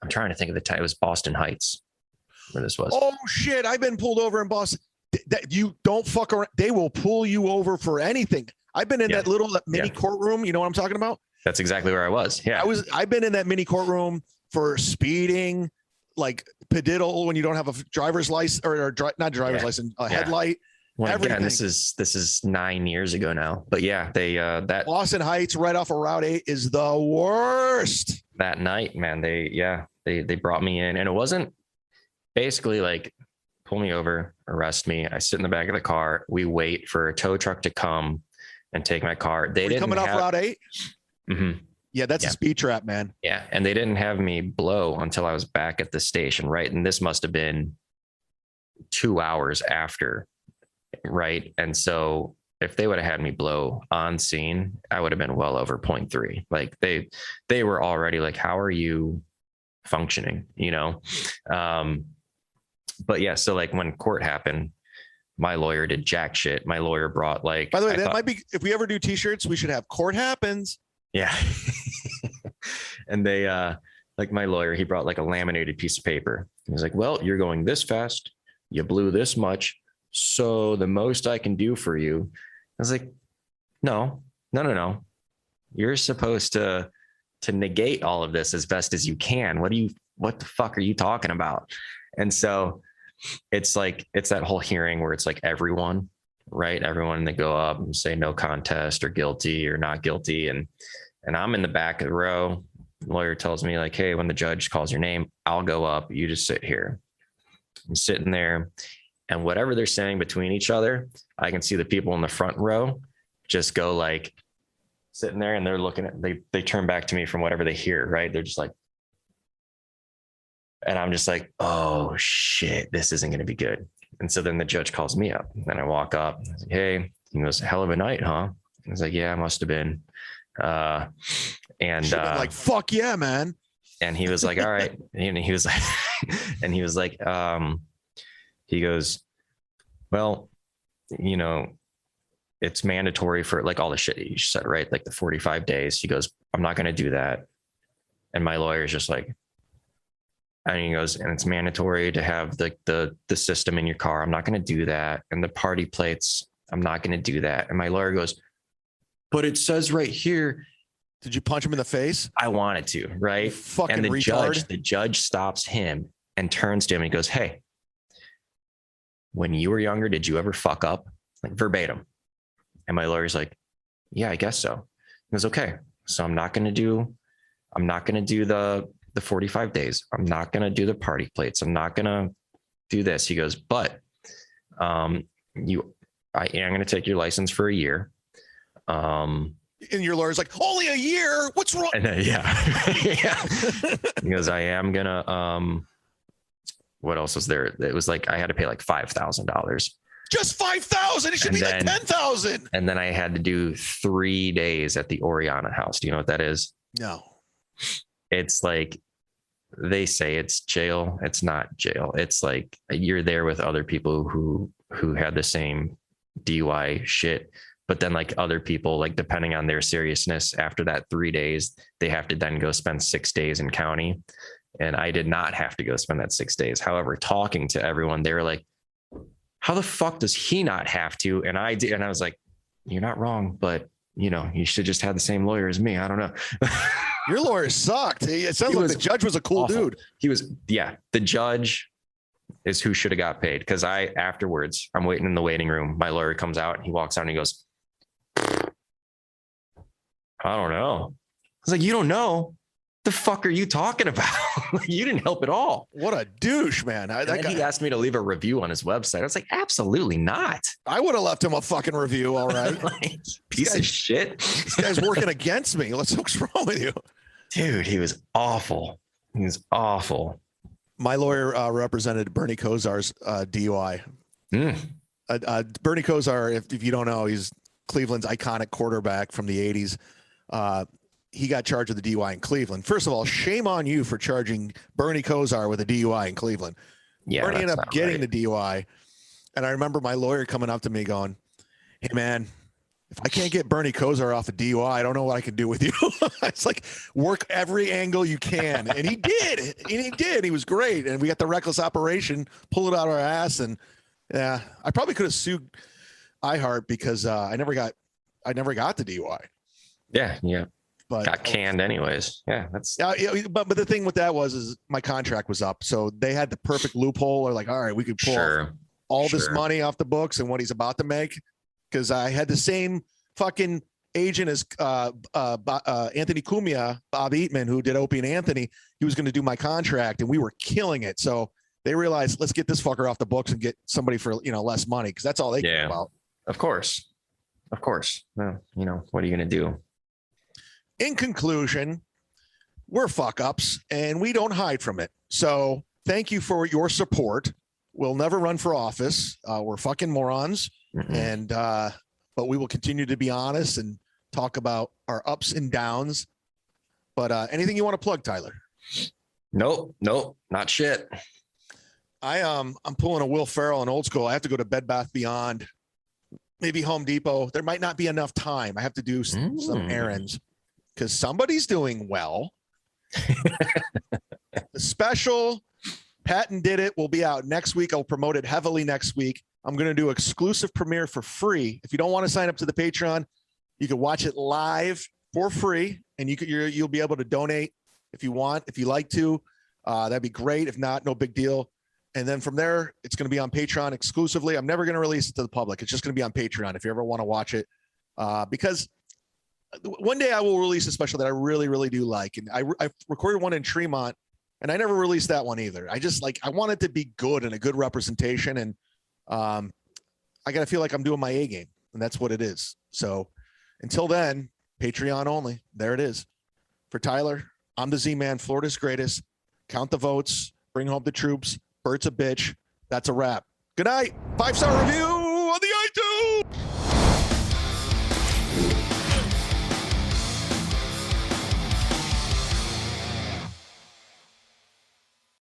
[SPEAKER 2] I'm trying to think of the time. It was Boston Heights where this was.
[SPEAKER 1] Oh shit. I've been pulled over in Boston. That you don't fuck around. They will pull you over for anything. I've been in that little mini courtroom. You know what I'm talking about?
[SPEAKER 2] That's exactly where I was. Yeah.
[SPEAKER 1] I've been in that mini courtroom for speeding, like pediddle when you don't have a driver's license or not driver's license, a headlight.
[SPEAKER 2] Well, again, this is 9 years ago now, but yeah, they that
[SPEAKER 1] Boston Heights right off of Route 8 is the worst.
[SPEAKER 2] That night, man, they brought me in, and it wasn't basically like pull me over, arrest me. I sit in the back of the car. We wait for a tow truck to come and take my car. They didn't
[SPEAKER 1] coming off Route 8.
[SPEAKER 2] Mm-hmm.
[SPEAKER 1] Yeah, that's a speed trap, man.
[SPEAKER 2] Yeah, and they didn't have me blow until I was back at the station, right? And this must have been 2 hours after. Right. And so if they would have had me blow on scene, I would have been well over 0.3. Like they were already like, how are you functioning? You know? But yeah, so like when court happened, my lawyer did jack shit. My lawyer brought like,
[SPEAKER 1] by the way, might be, if we ever do t-shirts, we should have court happens.
[SPEAKER 2] Yeah. And they, like my lawyer, he brought like a laminated piece of paper. He was like, well, you're going this fast. You blew this much. So the most I can do for you, I was like, no. You're supposed to negate all of this as best as you can. What the fuck are you talking about? And so it's like, it's that whole hearing where it's like everyone, right? Everyone, they go up and say no contest or guilty or not guilty. And I'm in the back of the row. The lawyer tells me like, hey, when the judge calls your name, I'll go up. You just sit here. I'm sitting there, and whatever they're saying between each other, I can see the people in the front row just go like sitting there, and they're looking at, they turn back to me from whatever they hear, right? They're just like, and I'm just like, oh shit, this isn't going to be good. And so then the judge calls me up, and I walk up. I was like, hey, he goes, hell of a night, huh? I was like, yeah, it must have been.
[SPEAKER 1] Like, fuck yeah, man.
[SPEAKER 2] And he was like, all right. And he was like, he goes, well, you know, it's mandatory for like all the shit you said, right? Like the 45 days. He goes, I'm not going to do that. And my lawyer is just like, and he goes, and it's mandatory to have the system in your car. I'm not going to do that. And the party plates, I'm not going to do that. And my lawyer goes, but it says right here.
[SPEAKER 1] Did you punch him in the face?
[SPEAKER 2] I wanted to, right?
[SPEAKER 1] Fucking
[SPEAKER 2] and
[SPEAKER 1] retard.
[SPEAKER 2] The judge stops him and turns to him and he goes, hey, when you were younger, did you ever fuck up? Like verbatim. And my lawyer's like, yeah, I guess so. He goes, okay, so I'm not going to do the 45 days. I'm not going to do the party plates. I'm not going to do this. He goes, but I am going to take your license for a year.
[SPEAKER 1] And your lawyer's like, only a year? What's wrong?
[SPEAKER 2] And then, yeah. Yeah. He goes, I am going to, what else was there? It was like, I had to pay like $5,000.
[SPEAKER 1] Just 5,000. It should be like 10,000.
[SPEAKER 2] And then I had to do 3 days at the Oriana house. Do you know what that is?
[SPEAKER 1] No.
[SPEAKER 2] It's like, they say it's jail. It's not jail. It's like you're there with other people who had the same DUI shit. But then like other people, like depending on their seriousness, after that 3 days, they have to then go spend 6 days in county. And I did not have to go spend that 6 days. However, talking to everyone, they were like, how the fuck does he not have to? And I did. And I was like, you're not wrong, but you know, you should just have the same lawyer as me. I don't know.
[SPEAKER 1] Your lawyer sucked. It sounds like the judge was a cool dude.
[SPEAKER 2] He was, yeah. The judge is who should have got paid. Cause afterwards, I'm waiting in the waiting room. My lawyer comes out and he walks out and he goes, I don't know. I was like, you don't know? The fuck are you talking about? You didn't help at all.
[SPEAKER 1] What a douche, man.
[SPEAKER 2] He asked me to leave a review on his website. I was like, absolutely not.
[SPEAKER 1] I would have left him a fucking review. All right.
[SPEAKER 2] Like, piece of shit.
[SPEAKER 1] This guy's working against me. What's wrong with you?
[SPEAKER 2] Dude, he was awful. He was awful.
[SPEAKER 1] My lawyer represented Bernie Kosar's DUI. Bernie Kosar, if you don't know, he's Cleveland's iconic quarterback from the 80s. He got charged with the DUI in Cleveland. First of all, shame on you for charging Bernie Kosar with a DUI in Cleveland. Yeah, Bernie ended up getting the DUI. And I remember my lawyer coming up to me going, hey, man, if I can't get Bernie Kosar off a DUI, I don't know what I can do with you. It's like, work every angle you can. And he did. And he did. He was great. And we got the reckless operation, pull it out of our ass. And yeah, I probably could have sued iHeart because I never got the DUI.
[SPEAKER 2] Yeah. But got canned anyways. Yeah,
[SPEAKER 1] but the thing with that is my contract was up, so they had the perfect loophole. Or like, all right, we could pull all this money off the books and what he's about to make, because I had the same fucking agent as Anthony Cumia, Bob Eatman, who did Opie and Anthony. He was going to do my contract, and we were killing it. So they realized, let's get this fucker off the books and get somebody for less money, because that's all they care about.
[SPEAKER 2] Of course. Well, what are you going to do?
[SPEAKER 1] In conclusion, we're fuck ups and we don't hide from it. So thank you for your support. We'll never run for office. We're fucking morons. And, but we will continue to be honest and talk about our ups and downs. But anything you want to plug, Tyler?
[SPEAKER 2] Nope, not shit.
[SPEAKER 1] I'm pulling a Will Ferrell and Old School. I have to go to Bed Bath Beyond, maybe Home Depot. There might not be enough time. I have to do some errands. Because somebody's doing well. The special, Patton Did It, will be out next week. I'll promote it heavily next week. I'm going to do exclusive premiere for free. If you don't want to sign up to the Patreon, you can watch it live for free, and you'll be able to donate if you want, if you like to. That'd be great. If not, no big deal. And then from there, it's going to be on Patreon exclusively. I'm never going to release it to the public. It's just going to be on Patreon if you ever want to watch it. Because one day I will release a special that I really, really do like. And I recorded one in Tremont, and I never released that one either. I want it to be good and a good representation. And I got to feel like I'm doing my A game, and that's what it is. So until then, Patreon only. There it is. For Tyler, I'm the Z-Man, Florida's greatest. Count the votes, bring home the troops. Bert's a bitch. That's a wrap. Good night. 5-star review.